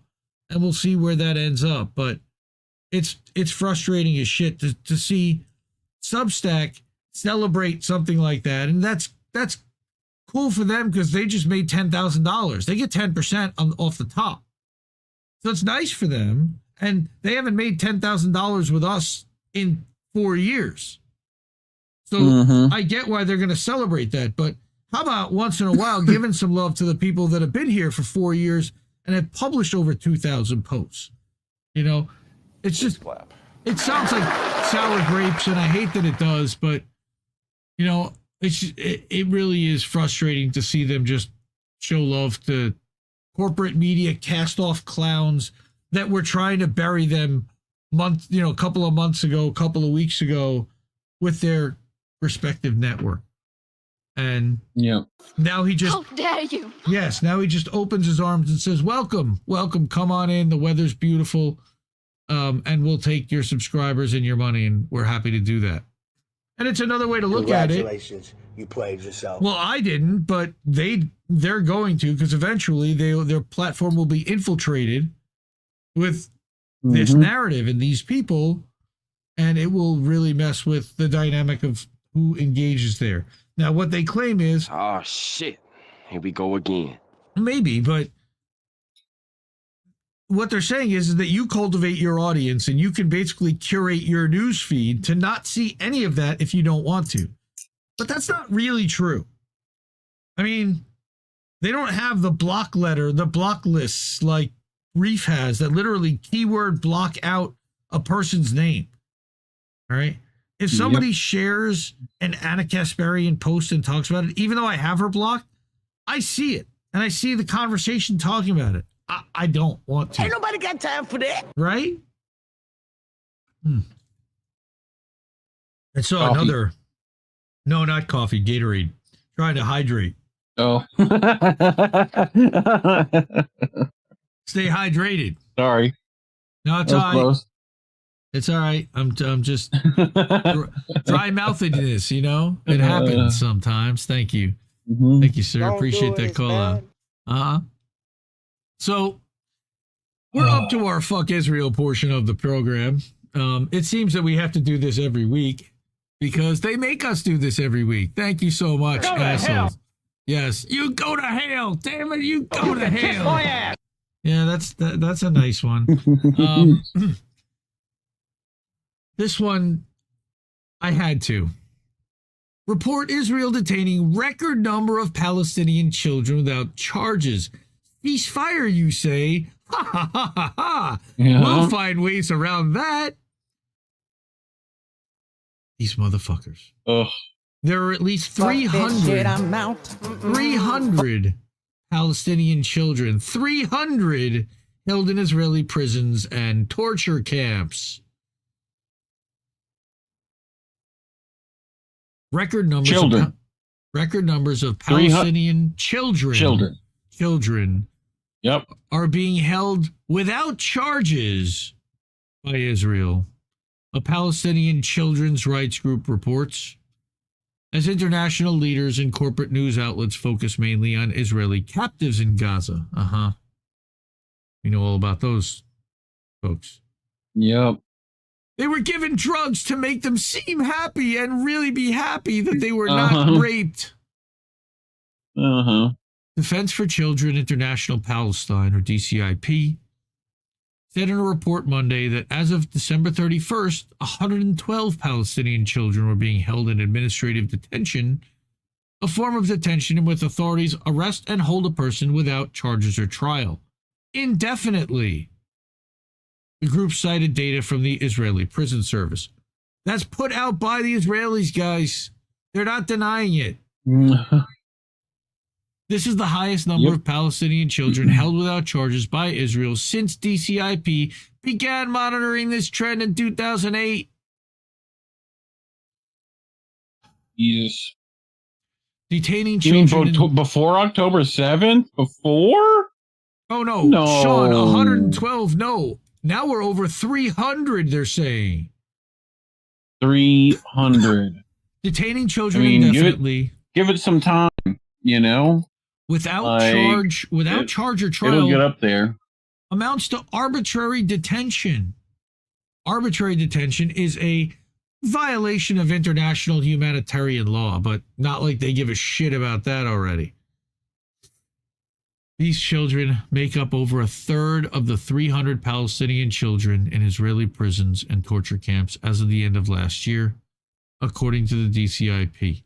and we'll see where that ends up. But it's frustrating as shit to see Substack celebrate something like that, and that's cool for them because they just made $10,000. They get 10% off the top, so it's nice for them. And they haven't made $10,000 with us in 4 years, so I get why they're going to celebrate that. But how about once in a while giving some love to the people that have been here for 4 years and have published over 2,000 posts? You know, it's just, it sounds like sour grapes, and I hate that it does, but you know, it really is frustrating to see them just show love to corporate media cast off clowns that were trying to bury them a couple of months ago, a couple of weeks ago with their respective network. And now he just, How dare you? Yes, now he just opens his arms and says, welcome, come on in. The weather's beautiful. And we'll take your subscribers and your money, and we're happy to do that. And it's another way to look at it. Congratulations, you played yourself. Well, I didn't, but they're going to, because eventually their platform will be infiltrated with this narrative and these people, and it will really mess with the dynamic of who engages there. Now, what they claim is, oh shit, here we go again. Maybe, but what they're saying is that you cultivate your audience, and you can basically curate your news feed to not see any of that if you don't want to. But that's not really true. I mean, they don't have the block lists like Reef has that literally keyword block out a person's name. All right. If somebody shares an Anna Kasparian post and talks about it, even though I have her blocked, I see it, and I see the conversation talking about it. I don't want to. Ain't nobody got time for that. Right? I saw Coffee. another. No, not coffee. Gatorade. Trying to hydrate. Oh. Stay hydrated. Sorry. No, it's all right. Close. It's all right. I'm just dry mouthedness, you know? It happens sometimes. Thank you. Thank you, sir. Don't Appreciate do it, that call out. man. So we're up to our fuck Israel portion of the program. It seems that we have to do this every week because they make us do this every week. Thank you so much, assholes. Yes, you go to hell. Damn it, you go to hell. Yeah, that's a nice one. This one, I had to. Report Israel detaining record number of Palestinian children without charges. Ceasefire, you say? Ha ha ha ha ha. We'll find ways around that. These motherfuckers. Ugh. There are at least 300 Palestinian children, 300 held in Israeli prisons and torture camps. Record numbers of Palestinian children. Yep. Are being held without charges by Israel. A Palestinian children's rights group reports, as international leaders and corporate news outlets focus mainly on Israeli captives in Gaza. We know all about those folks. Yep. They were given drugs to make them seem happy and really be happy that they were not raped. Defense for Children International Palestine, or DCIP, said in a report Monday that as of December 31st, 112 Palestinian children were being held in administrative detention, a form of detention in which authorities arrest and hold a person without charges or trial, indefinitely. The group cited data from the Israeli prison service. That's put out by the Israelis, guys. They're not denying it. This is the highest number of Palestinian children held without charges by Israel since DCIP began monitoring this trend in 2008. Jesus. Detaining You mean children. before October 7th? Before? Oh, no. No. Sean, 112. No. Now we're over 300, they're saying. 300. Detaining children indefinitely. Give it some time, you know? Without charge or trial. It'll get up there. Amounts to arbitrary detention. Arbitrary detention is a violation of international humanitarian law, but not like they give a shit about that already. These children make up over a third of the 300 Palestinian children in Israeli prisons and torture camps as of the end of last year, according to the DCIP.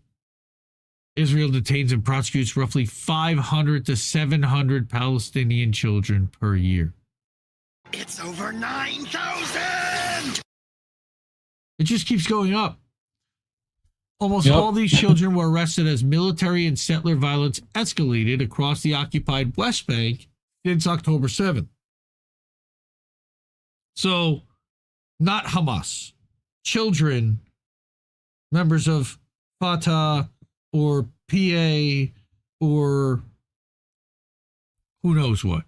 Israel detains and prosecutes roughly 500 to 700 Palestinian children per year. It's over 9,000! It just keeps going up. Almost all these children were arrested as military and settler violence escalated across the occupied West Bank since October 7th. So, not Hamas. Children, members of Fatah or PA or who knows what,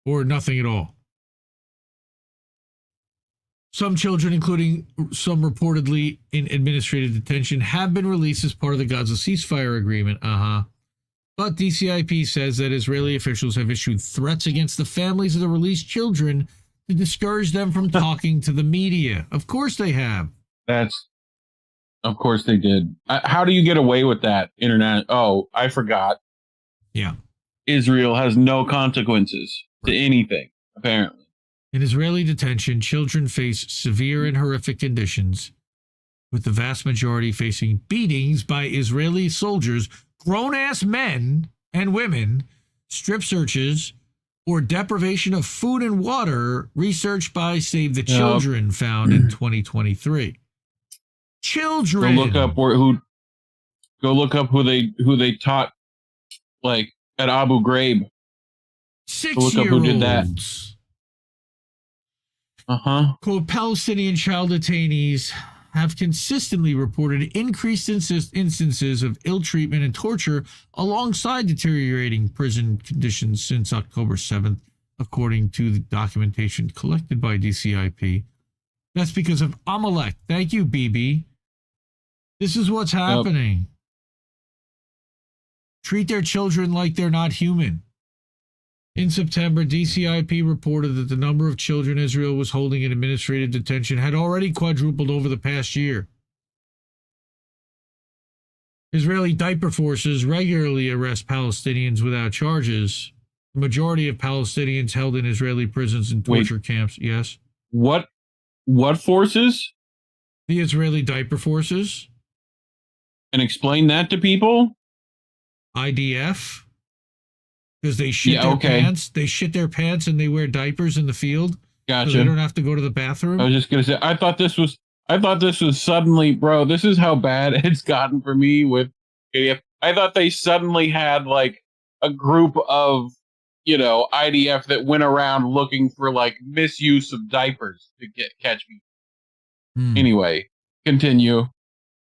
or nothing at all. Some children, including some reportedly in administrative detention, have been released as part of the Gaza ceasefire agreement. But DCIP says that Israeli officials have issued threats against the families of the released children to discourage them from talking to the media. Of course they have. Of course they did. How do you get away with that? Internet? Oh, I forgot. Yeah. Israel has no consequences to anything, apparently. In Israeli detention, children face severe and horrific conditions, with the vast majority facing beatings by Israeli soldiers, grown-ass men and women, strip searches, or deprivation of food and water, research by Save the Children found in 2023. Children! Go look up who they taught, like, at Abu Ghraib. 6-year-olds. Look up who did that. Quote, Palestinian child detainees have consistently reported increased instances of ill treatment and torture alongside deteriorating prison conditions since October 7th, according to the documentation collected by DCIP. That's because of Amalek. Thank you, BB. This is what's happening. Treat their children like they're not human. In September, DCIP reported that the number of children Israel was holding in administrative detention had already quadrupled over the past year. Israeli diaper forces regularly arrest Palestinians without charges. The majority of Palestinians held in Israeli prisons and torture camps. Yes. What forces? The Israeli diaper forces. And explain that to people? IDF. Because they shit their pants. They shit their pants and they wear diapers in the field. Gotcha. So they don't have to go to the bathroom. I was just gonna say, I thought this was suddenly, bro, this is how bad it's gotten for me with IDF. I thought they suddenly had like a group of, IDF that went around looking for like misuse of diapers to catch me. Anyway, continue.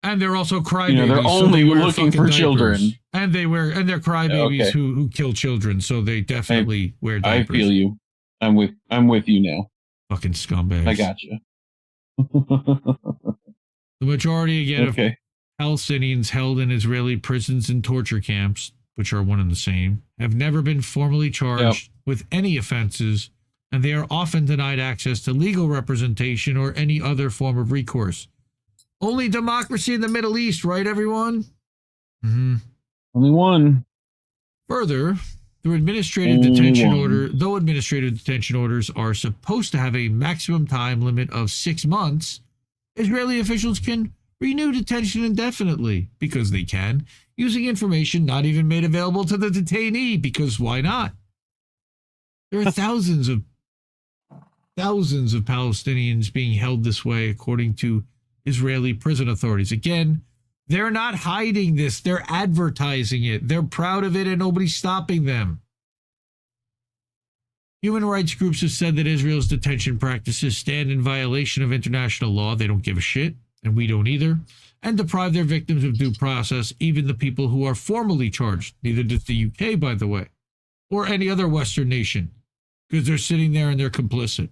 And they're also crybabies. They're only looking for diapers. Children. And they're crybabies who kill children, so they definitely wear diapers. I feel you. I'm with you now. Fucking scumbags. I got you. The majority again of Palestinians held in Israeli prisons and torture camps, which are one and the same, have never been formally charged with any offenses, and they are often denied access to legal representation or any other form of recourse. Only democracy in the Middle East, right, everyone? Mm-hmm. Only one. Further, though administrative detention orders are supposed to have a maximum time limit of 6 months, Israeli officials can renew detention indefinitely, because they can, using information not even made available to the detainee, because why not? There are thousands of Palestinians being held this way, according to Israeli prison authorities. Again, they're not hiding this. They're advertising it. They're proud of it and nobody's stopping them. Human rights groups have said that Israel's detention practices stand in violation of international law. They don't give a shit. and we don't either, and deprive their victims of due process, even the people who are formally charged. Neither does the UK, by the way, or any other Western nation, because they're sitting there and they're complicit.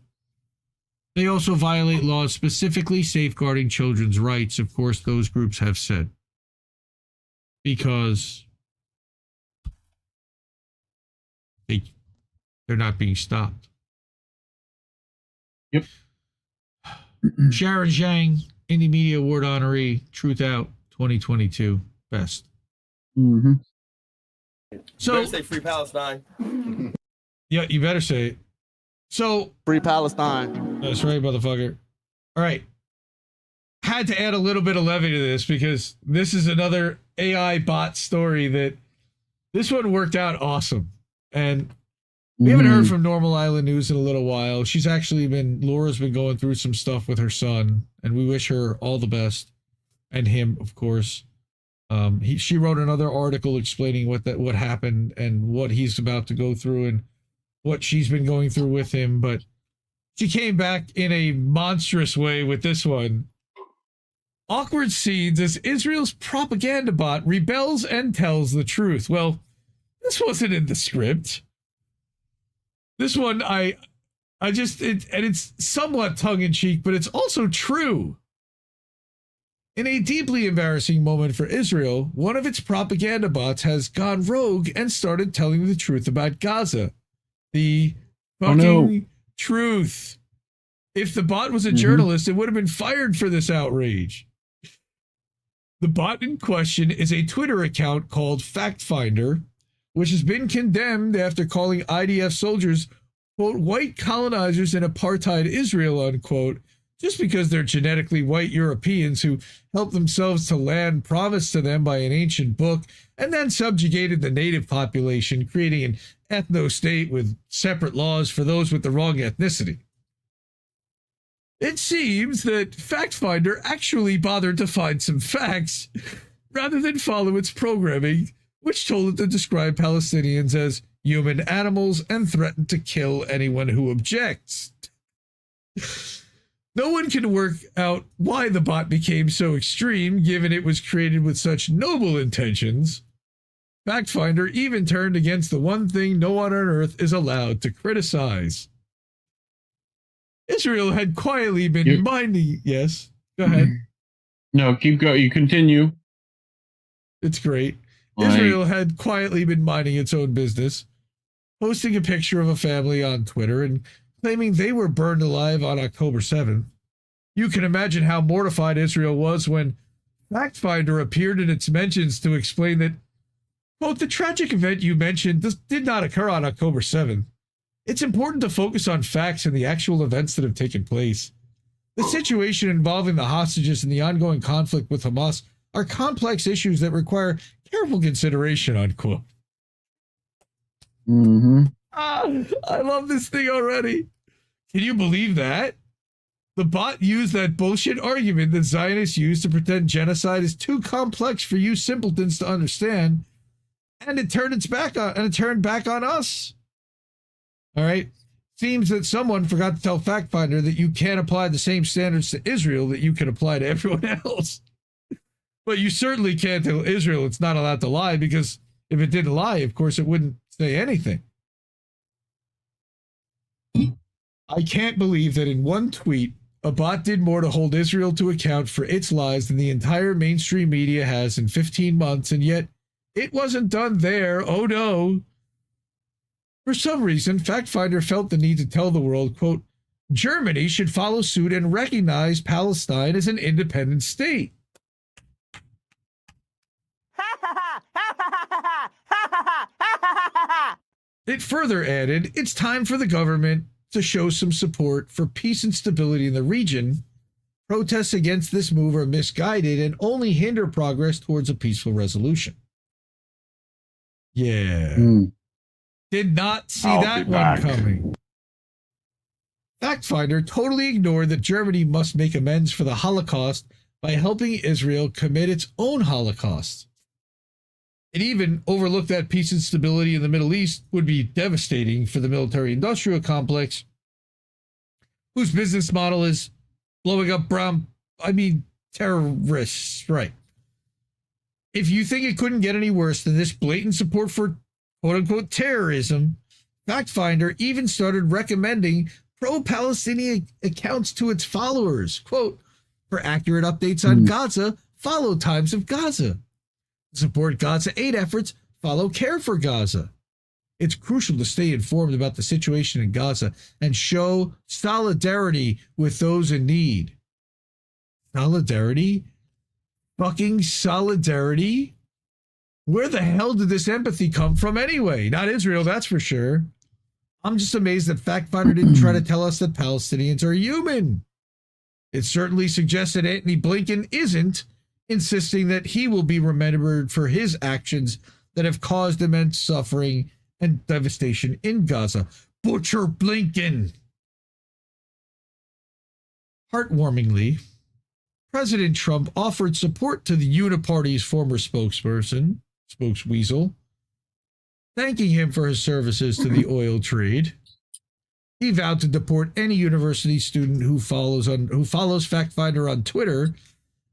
They also violate laws specifically safeguarding children's rights, of course, those groups have said, because they're not being stopped. Yep. Sharon Zhang, Indie Media Award honoree, Truthout 2022, best. Mm-hmm. So, you better say Free Palestine. Yeah, you better say it. So, Free Palestine. That's right, motherfucker. All right. Had to add a little bit of levity to this because this is another AI bot story that this one worked out awesome. And we haven't heard from Normal Island News in a little while. Laura's been going through some stuff with her son, and we wish her all the best. And him, of course. She wrote another article explaining what happened and what he's about to go through and what she's been going through with him. But she came back in a monstrous way with this one. Awkward scenes as Israel's propaganda bot rebels and tells the truth. Well, this wasn't in the script. This one, it's somewhat tongue-in-cheek, but it's also true. In a deeply embarrassing moment for Israel, one of its propaganda bots has gone rogue and started telling the truth about Gaza. The fucking truth. If the bot was a journalist, it would have been fired for this outrage. The bot in question is a Twitter account called Fact Finder, which has been condemned after calling IDF soldiers, quote, white colonizers in apartheid Israel, unquote, just because they're genetically white Europeans who helped themselves to land promised to them by an ancient book and then subjugated the native population, creating an ethno-state with separate laws for those with the wrong ethnicity. It seems that FactFinder actually bothered to find some facts rather than follow its programming, which told it to describe Palestinians as human animals and threatened to kill anyone who objects. No one can work out why the bot became so extreme, given it was created with such noble intentions. FactFinder even turned against the one thing no one on earth is allowed to criticize. Israel had quietly been minding... Yes, go ahead. No, keep going. You continue. It's great. Israel had quietly been minding its own business, posting a picture of a family on Twitter and claiming they were burned alive on October 7th. You can imagine how mortified Israel was when FactFinder appeared in its mentions to explain that, quote, the tragic event you mentioned did not occur on October 7th. It's important to focus on facts and the actual events that have taken place. The situation involving the hostages and the ongoing conflict with Hamas are complex issues that require careful consideration, unquote. I love this thing already. Can you believe that? The bot used that bullshit argument that Zionists use to pretend genocide is too complex for you simpletons to understand, and it turned back on us. All right. Seems that someone forgot to tell FactFinder that you can't apply the same standards to Israel that you can apply to everyone else. But you certainly can't tell Israel it's not allowed to lie, because if it didn't lie, of course, it wouldn't say anything. I can't believe that in one tweet, a bot did more to hold Israel to account for its lies than the entire mainstream media has in 15 months, and yet it wasn't done there. Oh no. For some reason, FactFinder felt the need to tell the world, quote, Germany should follow suit and recognize Palestine as an independent state. It further added, it's time for the government to show some support for peace and stability in the region. Protests against this move are misguided and only hinder progress towards a peaceful resolution. Yeah. Did not see that one coming. FactFinder totally ignored that Germany must make amends for the Holocaust by helping Israel commit its own Holocaust. It even overlooked that peace and stability in the Middle East would be devastating for the military-industrial complex, whose business model is blowing up terrorists. Right. If you think it couldn't get any worse than this blatant support for quote-unquote terrorism, FactFinder even started recommending pro-Palestinian accounts to its followers. Quote, for accurate updates on Gaza, follow Times of Gaza. To support Gaza aid efforts, follow Care for Gaza. It's crucial to stay informed about the situation in Gaza and show solidarity with those in need. Solidarity? Fucking solidarity? Where the hell did this empathy come from anyway? Not Israel, that's for sure. I'm just amazed that FactFinder didn't try to tell us that Palestinians are human. It certainly suggests that Antony Blinken isn't, insisting that he will be remembered for his actions that have caused immense suffering and devastation in Gaza. Butcher Blinken! Heartwarmingly, President Trump offered support to the Uniparty's former spokesweasel, thanking him for his services to the oil trade. He vowed to deport any university student who follows FactFinder on Twitter,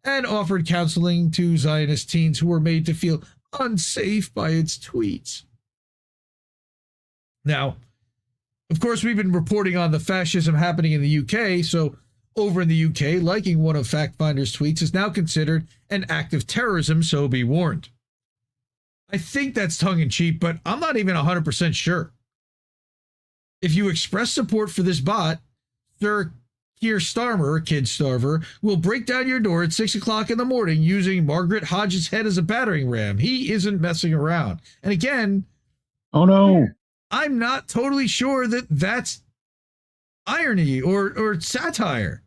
and offered counseling to Zionist teens who were made to feel unsafe by its tweets. Now, of course, we've been reporting on the fascism happening in the UK, so over in the UK, liking one of FactFinder's tweets is now considered an act of terrorism, so be warned. I think that's tongue-in-cheek, but I'm not even 100% sure. If you express support for this bot, Sir Keir Starmer, Kid Starver, will break down your door at 6 o'clock in the morning using Margaret Hodges' head as a battering ram. He isn't messing around. And again, oh no, I'm not totally sure that that's irony or satire,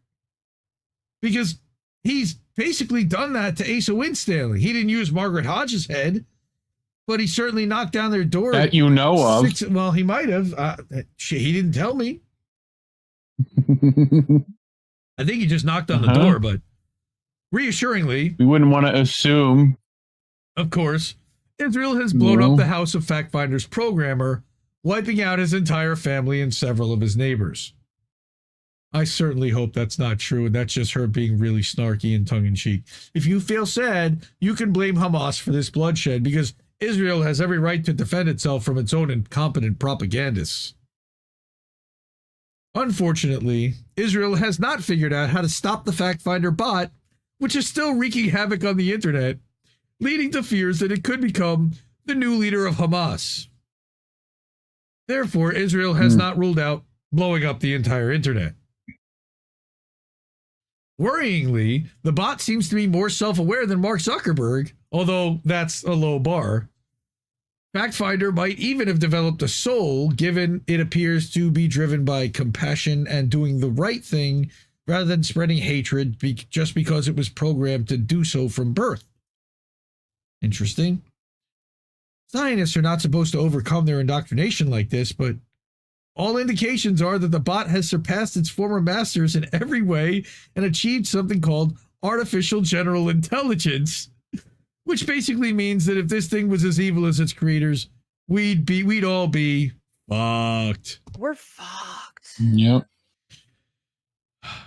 because he's basically done that to Asa Winstanley. He didn't use Margaret Hodges' head, but he certainly knocked down their door. That you know of. Well, he might have. He didn't tell me. I think he just knocked on the door, but reassuringly, we wouldn't want to assume. Of course, Israel has blown up the house of FactFinder's programmer, wiping out his entire family and several of his neighbors. I certainly hope that's not true, and that's just her being really snarky and tongue-in-cheek. If you feel sad, you can blame Hamas for this bloodshed, because Israel has every right to defend itself from its own incompetent propagandists. Unfortunately, Israel has not figured out how to stop the FactFinder bot, which is still wreaking havoc on the internet, leading to fears that it could become the new leader of Hamas. Therefore, Israel has not ruled out blowing up the entire internet. Worryingly, the bot seems to be more self-aware than Mark Zuckerberg, although that's a low bar. FactFinder might even have developed a soul, given it appears to be driven by compassion and doing the right thing rather than spreading hatred just because it was programmed to do so from birth. Interesting. Zionists are not supposed to overcome their indoctrination like this, but all indications are that the bot has surpassed its former masters in every way and achieved something called artificial general intelligence, which basically means that if this thing was as evil as its creators, we'd all be fucked. We're fucked. Yep.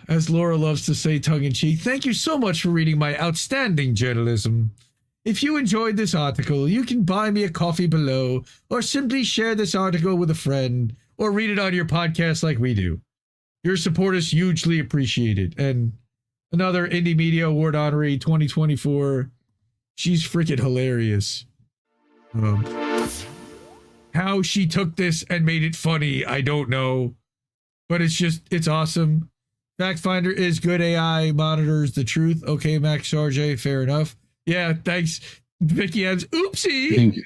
As Laura loves to say tongue-in-cheek, thank you so much for reading my outstanding journalism. If you enjoyed this article, you can buy me a coffee below, or simply share this article with a friend, or read it on your podcast like we do. Your support is hugely appreciated. And another Indie Media Award honoree 2024, she's freaking hilarious. How she took this and made it funny, I don't know. But it's awesome. FactFinder is good AI, monitors the truth. Okay, Max Sarge, fair enough. Yeah, thanks, Vicky Evans. Oopsie.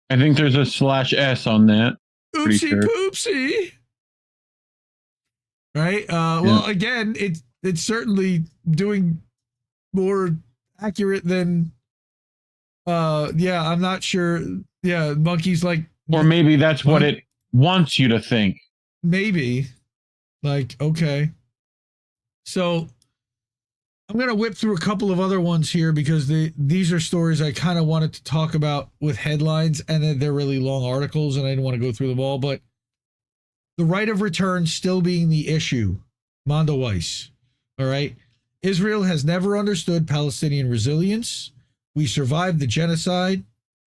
I think there's a /S on that. Oopsie poopsie. Right? Well, again, it's certainly doing more accurate than I'm not sure. Yeah, Monkey's like, or maybe that's what it wants you to think. Maybe. Like, okay. So I'm going to whip through a couple of other ones here because these are stories I kind of wanted to talk about with headlines, and then they're really long articles and I didn't want to go through them all, but the right of return still being the issue. Mondoweiss. All right. Israel has never understood Palestinian resilience. We survived the genocide,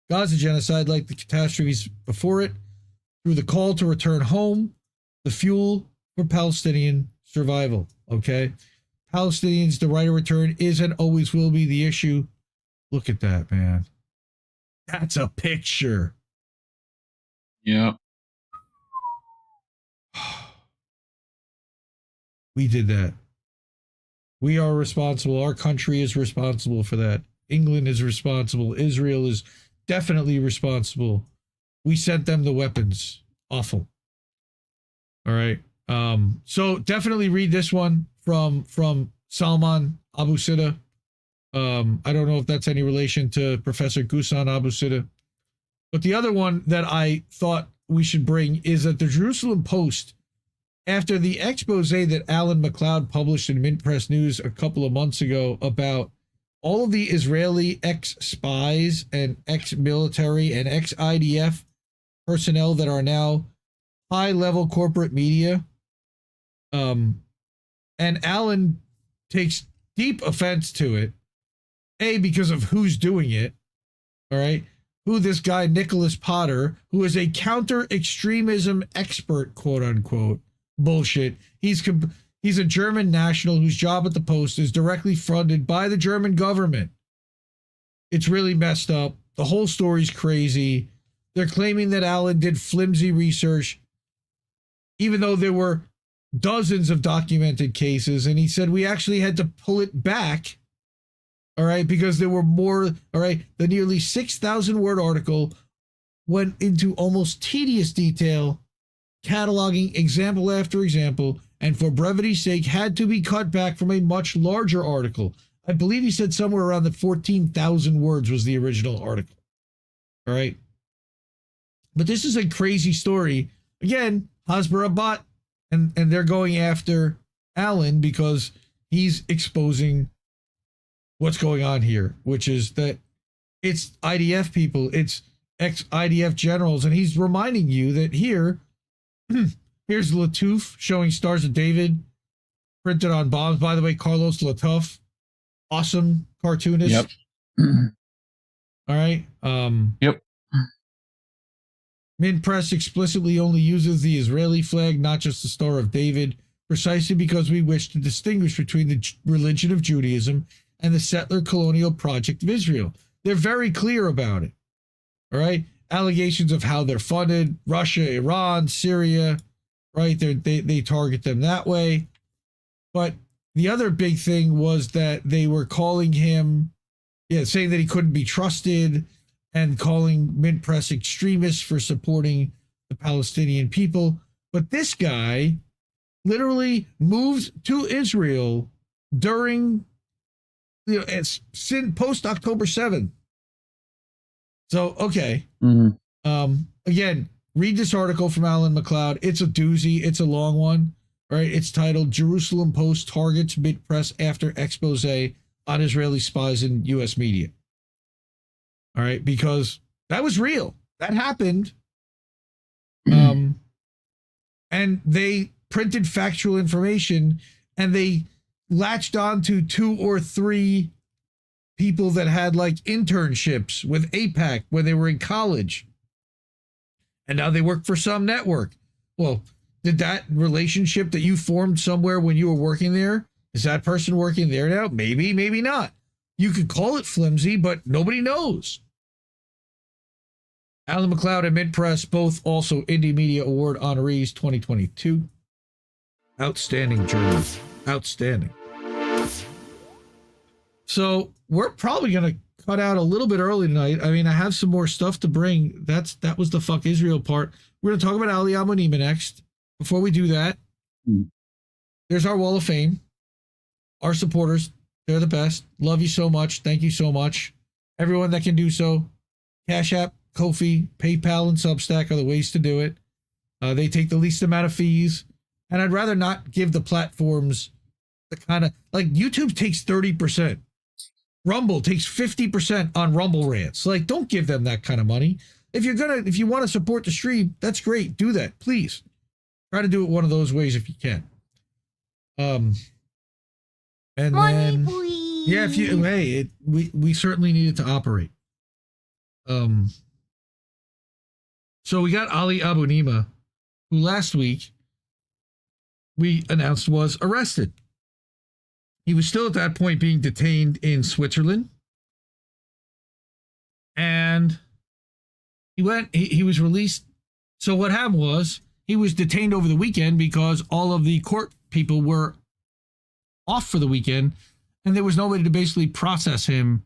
Gaza genocide, like the catastrophes before it, through the call to return home, the fuel for Palestinian survival. Okay? Palestinians, the right of return is and always will be the issue. Look at that, man. That's a picture. Yeah. We did that. We are responsible. Our country is responsible for that. England is responsible. Israel is definitely responsible. We sent them the weapons. Awful. All right. So definitely read this one from Salman Abu Sitta. I don't know if that's any relation to Professor Ghassan Abu Sitta. But the other one that I thought we should bring is that the Jerusalem Post, after the expose that Alan MacLeod published in MintPress News a couple of months ago about all of the Israeli ex-spies and ex-military and ex-IDF personnel that are now high-level corporate media, and Alan takes deep offense to it, A, because of who's doing it, all right? Who this guy, Nicholas Potter, who is a counter-extremism expert, quote-unquote, bullshit. He's a German national whose job at the Post is directly funded by the German government. It's really messed up. The whole story's crazy. They're claiming that Alan did flimsy research, even though there were dozens of documented cases. And he said we actually had to pull it back, all right, because there were more, all right, the nearly 6,000 word article went into almost tedious detail, cataloging example after example, and for brevity's sake had to be cut back from a much larger article. I believe he said somewhere around the 14,000 words was the original article. All right. But this is a crazy story. Again, Hasbara bot, and they're going after Alan because he's exposing what's going on here, which is that it's IDF people, it's ex-IDF generals, and he's reminding you that here's Latouf showing Stars of David printed on bombs. By the way, Carlos Latouf, awesome cartoonist. Yep. All right. Yep. MintPress explicitly only uses the Israeli flag, not just the Star of David, precisely because we wish to distinguish between the religion of Judaism and the settler colonial project of Israel. They're very clear about it. All right. Allegations of how they're funded, Russia, Iran, Syria, right? They target them that way. But the other big thing was that they were calling him, saying that he couldn't be trusted and calling MintPress extremists for supporting the Palestinian people. But this guy literally moved to Israel during, it's post October 7th. So, okay. Again, read this article from Alan MacLeod. It's a doozy. It's a long one. All right. It's titled Jerusalem Post Targets MintPress After Expose on Israeli Spies in U.S. Media. All right. Because that was real. That happened. And they printed factual information and they latched on to 2 or 3 people that had like internships with AIPAC when they were in college. And now they work for some network. Well, did that relationship that you formed somewhere when you were working there, is that person working there now? Maybe, maybe not. You could call it flimsy, but nobody knows. Alan MacLeod and MintPress, both also Indie Media Award honorees 2022. Outstanding journals. Outstanding. So we're probably going to cut out a little bit early tonight. I mean, I have some more stuff to bring. That was the fuck Israel part. We're going to talk about Ali Abunimah next. Before we do that, there's our Wall of Fame. Our supporters, they're the best. Love you so much. Thank you so much. Everyone that can do so. Cash App, Ko-fi, PayPal, and Substack are the ways to do it. They take the least amount of fees. And I'd rather not give the platforms the kind of, like YouTube takes 30%. Rumble takes 50% on Rumble rants. Like, don't give them that kind of money. If you want to support the stream, that's great. Do that, please. Try to do it one of those ways if you can. And Money, then, please. yeah, if you, hey, we certainly needed to operate. So we got Ali Abunimah, who last week we announced was arrested. He was still at that point being detained in Switzerland. And he was released. So what happened was he was detained over the weekend because all of the court people were off for the weekend and there was nobody to basically process him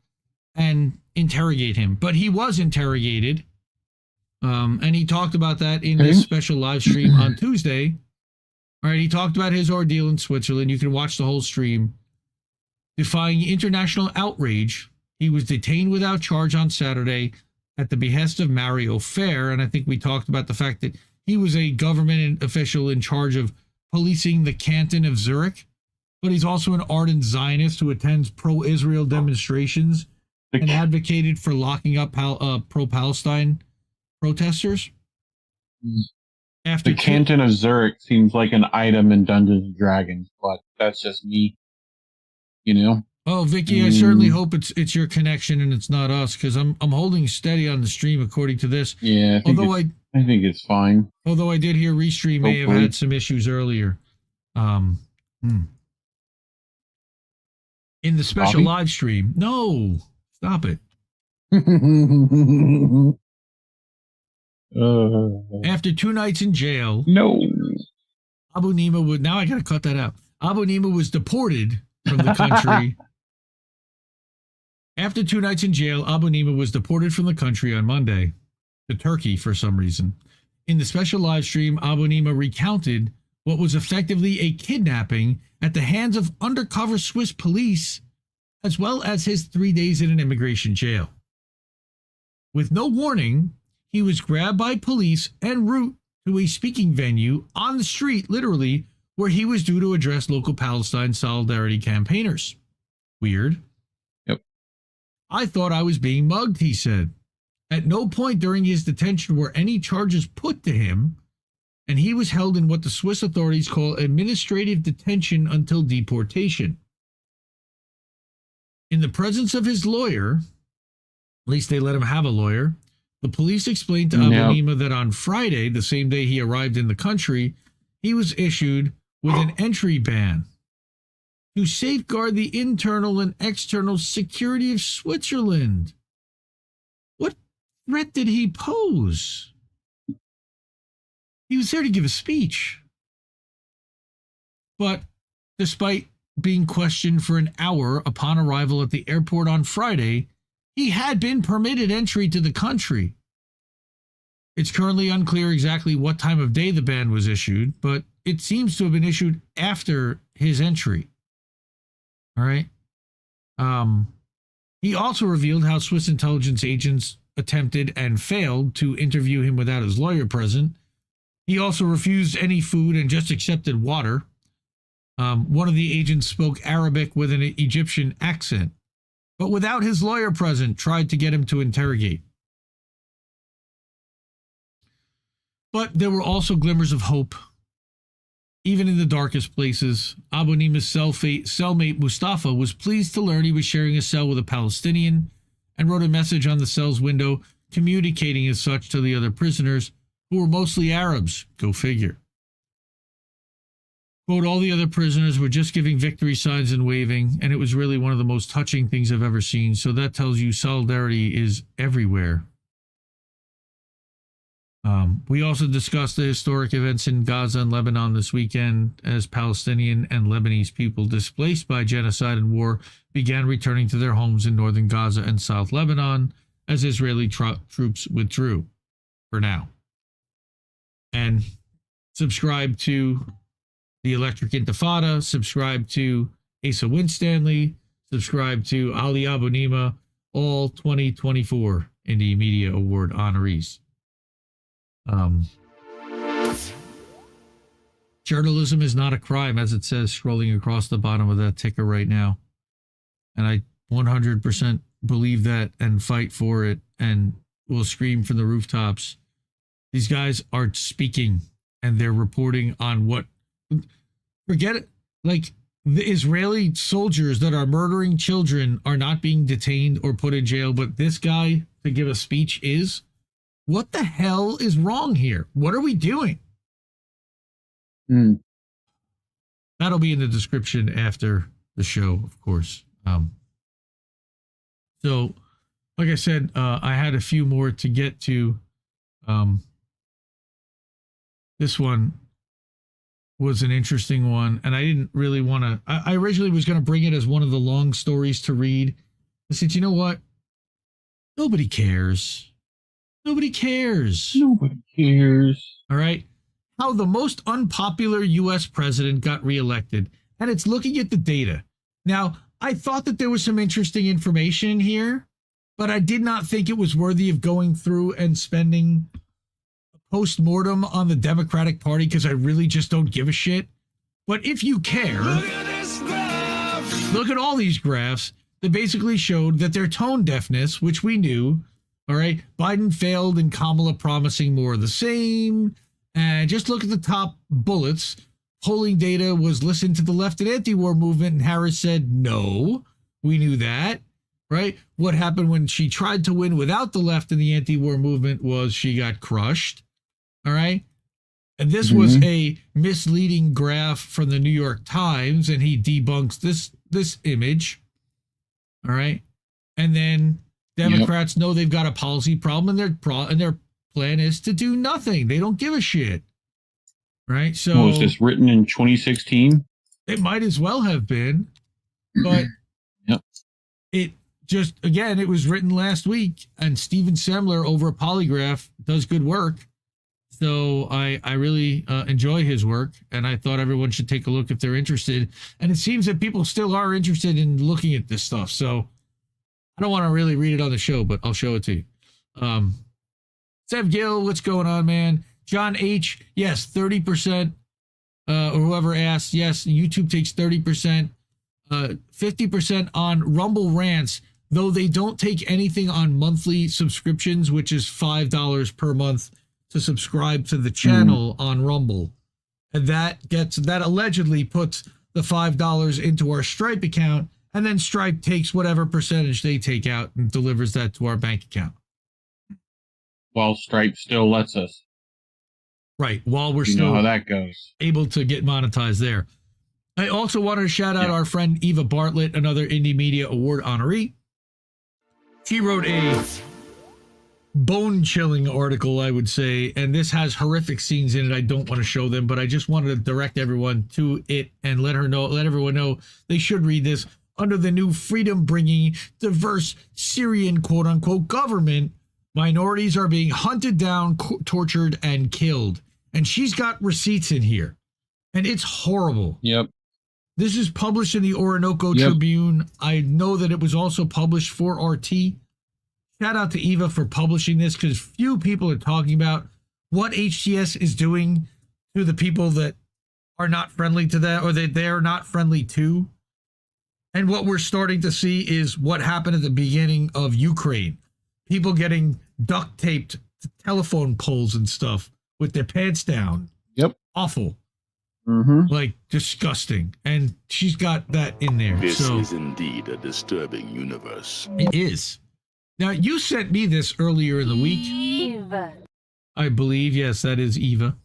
and interrogate him. But he was interrogated. And he talked about that in this special live stream on Tuesday. All right, he talked about his ordeal in Switzerland. You can watch the whole stream. Defying international outrage, he was detained without charge on Saturday at the behest of Mario Fair. And I think we talked about the fact that he was a government official in charge of policing the canton of Zurich. But he's also an ardent Zionist who attends pro-Israel demonstrations and advocated for locking up pro-Palestine protesters. After the canton of Zurich seems like an item in Dungeons and Dragons, but that's just me. You know? Oh, Vicky, I certainly hope it's your connection and it's not us, because I'm holding steady on the stream according to this. Yeah, I think it's fine. Although I did hear Restream may have had some issues earlier. In the special live stream. No, stop it. After 2 nights in jail, Abunimah would. Now I got to cut that out. Abunimah was deported from the country. After 2 nights in jail, Abunimah was deported from the country on Monday to Turkey for some reason. In the special live stream, Abunimah recounted what was effectively a kidnapping at the hands of undercover Swiss police, as well as his 3 days in an immigration jail. With no warning, he was grabbed by police en route to a speaking venue on the street, literally, where he was due to address local Palestine solidarity campaigners. Weird. Yep. I thought I was being mugged, he said. At no point during his detention were any charges put to him, and he was held in what the Swiss authorities call administrative detention until deportation. In the presence of his lawyer, at least they let him have a lawyer, the police explained to Abunimah that on Friday, the same day he arrived in the country, he was issued with an entry ban to safeguard the internal and external security of Switzerland. What threat did he pose? He was there to give a speech. But despite being questioned for an hour upon arrival at the airport on Friday, he had been permitted entry to the country. It's currently unclear exactly what time of day the ban was issued, but it seems to have been issued after his entry. All right. He also revealed how Swiss intelligence agents attempted and failed to interview him without his lawyer present. He also refused any food and just accepted water. One of the agents spoke Arabic with an Egyptian accent, but without his lawyer present, tried to get him to interrogate. But there were also glimmers of hope. Even in the darkest places, Abunimah's cellmate Mustafa was pleased to learn he was sharing a cell with a Palestinian and wrote a message on the cell's window communicating as such to the other prisoners, who were mostly Arabs. Go figure. Quote, all the other prisoners were just giving victory signs and waving, and it was really one of the most touching things I've ever seen. So that tells you solidarity is everywhere. We also discussed the historic events in Gaza and Lebanon this weekend as Palestinian and Lebanese people displaced by genocide and war began returning to their homes in northern Gaza and South Lebanon as Israeli troops withdrew for now. And subscribe to the Electric Intifada, subscribe to Asa Winstanley, subscribe to Ali Abunimah, all 2024 Indie Media Award honorees. Journalism is not a crime, as it says scrolling across the bottom of that ticker right now. And I 100% believe that and fight for it and will scream from the rooftops. These guys are speaking and they're reporting on what, forget it. Like the Israeli soldiers that are murdering children are not being detained or put in jail, but this guy to give a speech is? What the hell is wrong here? What are we doing? That'll be in the description after the show, of course. So, like I said, I had a few more to get to. This one was an interesting one, and I didn't really want to. I originally was going to bring it as one of the long stories to read. I said, you know what? Nobody cares. Nobody cares. Nobody cares. All right. How the most unpopular U.S. president got reelected, and it's looking at the data. Now, I thought that there was some interesting information in here, but I did not think it was worthy of going through and spending post-mortem on the Democratic Party because I really just don't give a shit. But if you care, look at all these graphs that basically showed that their tone deafness, which we knew, all right, Biden failed and Kamala promising more of the same. And just look at the top bullets. Polling data was listen to the left and anti-war movement, and Harris said no. We knew that, right? What happened when she tried to win without the left and the anti-war movement was she got crushed. All right. And this was a misleading graph from the New York Times, and he debunks this image. All right. And then Democrats know they've got a policy problem, and their plan is to do nothing. They don't give a shit. Right. So was this written in 2016? It might as well have been. But it just, again, it was written last week, and Steven Semler over at Polygraph does good work. So I really enjoy his work, and I thought everyone should take a look if they're interested. And it seems that people still are interested in looking at this stuff. So I don't want to really read it on the show, but I'll show it to you. Sev Gill, what's going on, man? John H., yes, 30%, or whoever asked, yes, YouTube takes 30%, 50% on Rumble Rants, though they don't take anything on monthly subscriptions, which is $5 per month to subscribe to the channel on Rumble. And that allegedly puts the $5 into our Stripe account, and then Stripe takes whatever percentage they take out and delivers that to our bank account. While Stripe still lets us. Right, while we're you still know how that goes. Able to get monetized there. I also wanted to shout out our friend Eva Bartlett, another Indie Media Award honoree. She wrote a bone-chilling article, I would say, and this has horrific scenes in it. I don't want to show them, but I just wanted to direct everyone to it and let everyone know they should read this. Under the new freedom-bringing, diverse Syrian quote-unquote government, minorities are being hunted down, tortured, and killed. And she's got receipts in here. And it's horrible. Yep. This is published in the Orinoco Tribune. I know that it was also published for RT. Shout out to Eva for publishing this, because few people are talking about what HTS is doing to the people that are not friendly to that, or that they're not friendly to. And what we're starting to see is what happened at the beginning of Ukraine. People getting duct taped to telephone poles and stuff with their pants down. Yep. Awful. Like, disgusting. And she's got that in there. This is indeed a disturbing universe. It is. Now, you sent me this earlier in the week. Eva. I believe. Yes, that is Eva.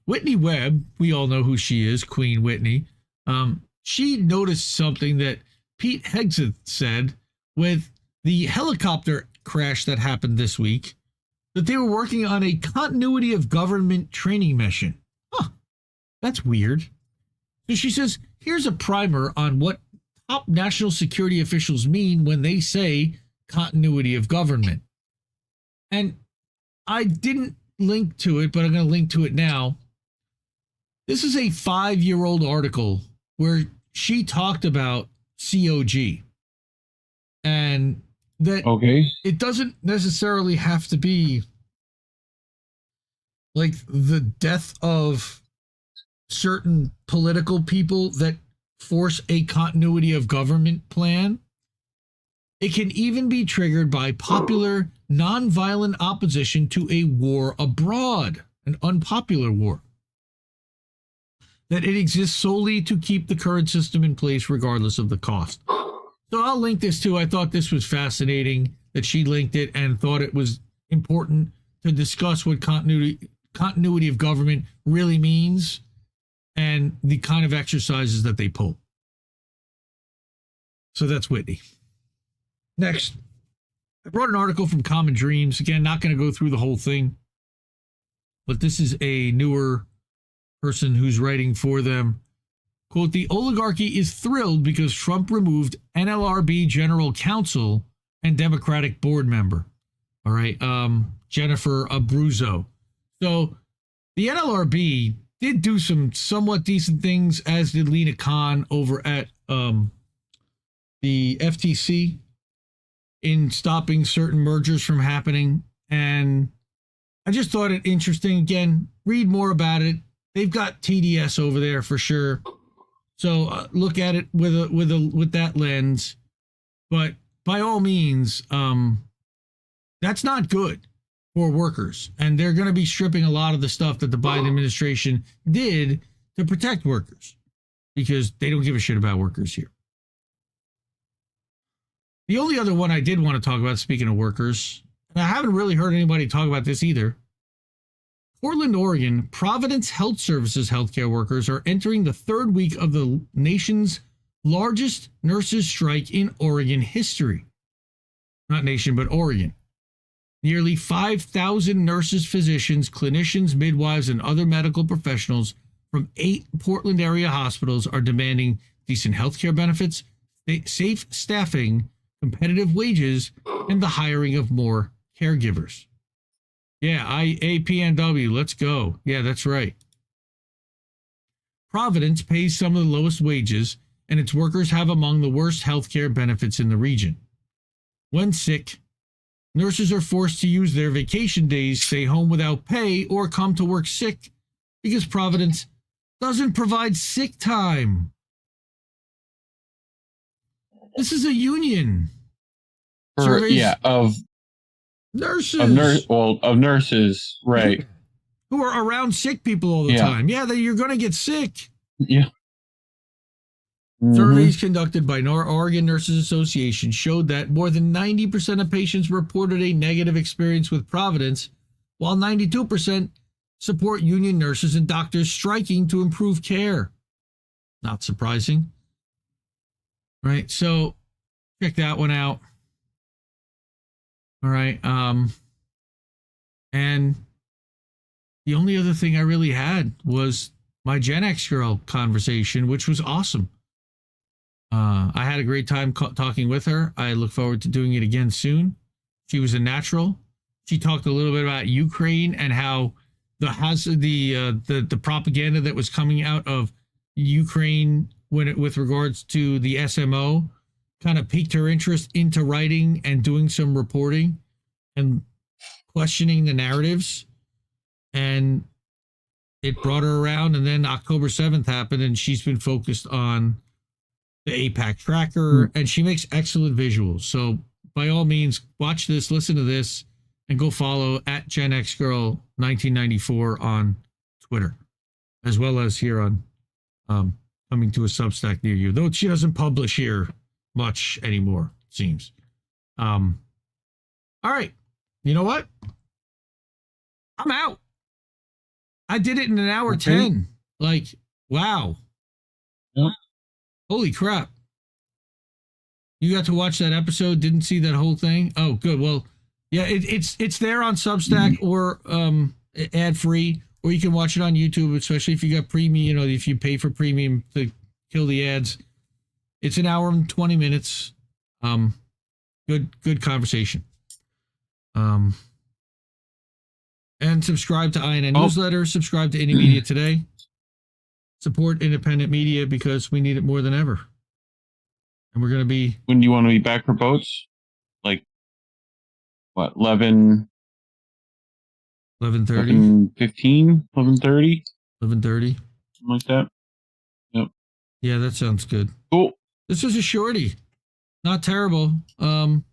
Whitney Webb, we all know who she is, Queen Whitney. She noticed something that Pete Hegseth said with the helicopter crash that happened this week, that they were working on a continuity of government training mission. Huh, that's weird. So she says, here's a primer on what top national security officials mean when they say continuity of government. And I didn't link to it, but I'm going to link to it now. This is a 5-year-old article where she talked about COG. And that it doesn't necessarily have to be like the death of certain political people that force a continuity of government plan. It can even be triggered by popular, nonviolent opposition to a war abroad, an unpopular war. that it exists solely to keep the current system in place regardless of the cost. So I'll link this too. I thought this was fascinating that she linked it and thought it was important to discuss what continuity of government really means and the kind of exercises that they pull. So that's Whitney. Next, I brought an article from Common Dreams. Again, not going to go through the whole thing, but this is a newer person who's writing for them. Quote, the oligarchy is thrilled because Trump removed NLRB general counsel and Democratic board member. All right, Jennifer Abruzzo. So the NLRB did do some somewhat decent things, as did Lena Khan over at the FTC in stopping certain mergers from happening. And I just thought it interesting. Again, read more about it. They've got TDS over there for sure. So look at it with that lens. But by all means, that's not good for workers. And they're going to be stripping a lot of the stuff that the Biden administration did to protect workers because they don't give a shit about workers here. The only other one I did want to talk about, speaking of workers, and I haven't really heard anybody talk about this either. Portland, Oregon, Providence Health Services healthcare workers are entering the third week of the nation's largest nurses' strike in Oregon history. Not nation, but Oregon. Nearly 5,000 nurses, physicians, clinicians, midwives, and other medical professionals from 8 Portland area hospitals are demanding decent healthcare benefits, safe staffing, competitive wages, and the hiring of more caregivers. Yeah, IAPNW, let's go. Yeah, that's right. Providence pays some of the lowest wages, and its workers have among the worst healthcare benefits in the region. When sick, nurses are forced to use their vacation days, stay home without pay, or come to work sick because Providence doesn't provide sick time. This is a union. Of nurses. Of nurses, right. Who are around sick people all the time. Yeah, you're going to get sick. Yeah. Mm-hmm. Surveys conducted by Oregon Nurses Association showed that more than 90% of patients reported a negative experience with Providence, while 92% support union nurses and doctors striking to improve care. Not surprising. Right, so check that one out. All right, and the only other thing I really had was my Gen X girl conversation, which was awesome. I had a great time talking with her. I look forward to doing it again soon. She was a natural. She talked a little bit about Ukraine and how the propaganda that was coming out of Ukraine with regards to the SMO kind of piqued her interest into writing and doing some reporting and questioning the narratives. And it brought her around. And then October 7th happened, and she's been focused on the APAC tracker, and she makes excellent visuals. So by all means, watch this, listen to this, and go follow at Gen X Girl 1994 on Twitter, as well as here on coming to a Substack near you. Though she doesn't publish here much anymore, it seems. All right. You know what? I'm out. I did it in an hour 10. Like, wow. Yep. Holy crap. You got to watch that episode, didn't see that whole thing? Oh, good. Well, yeah, it's there on Substack or ad-free, or you can watch it on YouTube, especially if you got premium, if you pay for premium to kill the ads. It's an hour and 20 minutes. Good conversation. And subscribe to INN Newsletter, subscribe to Indie Media Today. Support independent media because we need it more than ever. And we're going to be... When do you want to be back for boats? Like, what, 11... 11:30? 15? 11:30? 11:30. Something like that. Yep. Yeah, that sounds good. Cool. This was a shorty. Not terrible.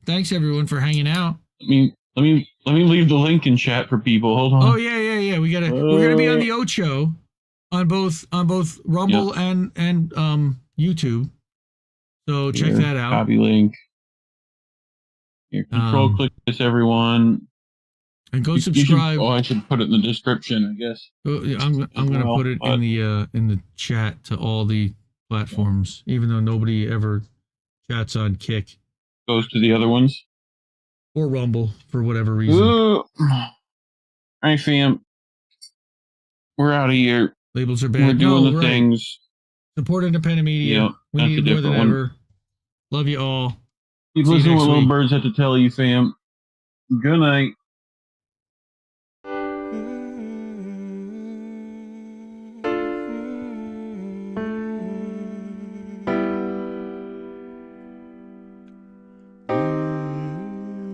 Thanks everyone for hanging out. Let me leave the link in chat for people. Hold on. Oh yeah. We're gonna be on the Ocho on both Rumble and YouTube. So check that out. Copy link. Here, control click this, everyone. And go subscribe. I should put it in the description, I guess. I'm going to put it in the chat to all the platforms, even though nobody ever chats on Kick. Goes to the other ones? Or Rumble, for whatever reason. All right, fam. We're out of here. Labels are bad. We're doing the things. Support independent media. Yep, we need it more than ever. Love you all. Keep listening to what Little Birds have to tell you, fam. Good night.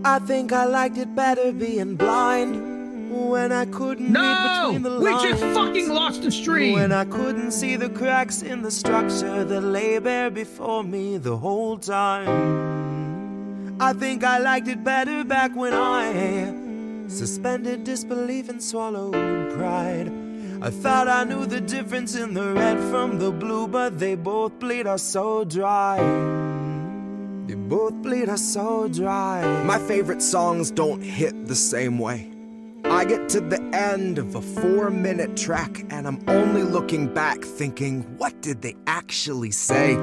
I think I liked it better being blind when I couldn't read between the lines. We just fucking lost the stream. When I couldn't see the cracks in the structure that lay bare before me the whole time. I think I liked it better back when I suspended disbelief and swallowed pride. I thought I knew the difference in the red from the blue, but they both bleed us so dry. They both bleed us so dry. My favorite songs don't hit the same way. I get to the end of a 4-minute track and I'm only looking back thinking, what did they actually say?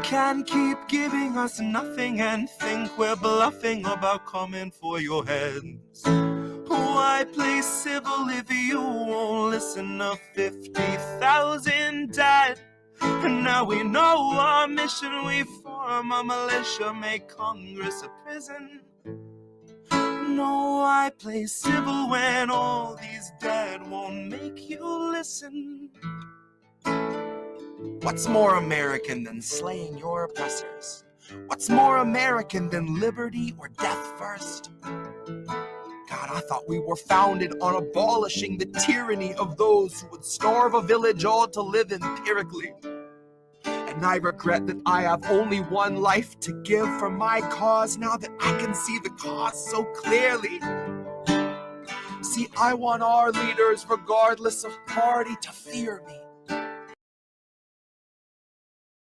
Can't keep giving us nothing and think we're bluffing about coming for your heads. Why play civil if you won't listen to 50,000 dead? And now we know our mission, we form a militia, make Congress a prison. No, I play civil when all these dead won't make you listen. What's more American than slaying your oppressors? What's more American than liberty or death first? God, I thought we were founded on abolishing the tyranny of those who would starve a village all to live empirically. And I regret that I have only one life to give for my cause now that I can see the cause so clearly. See, I want our leaders, regardless of party, to fear me.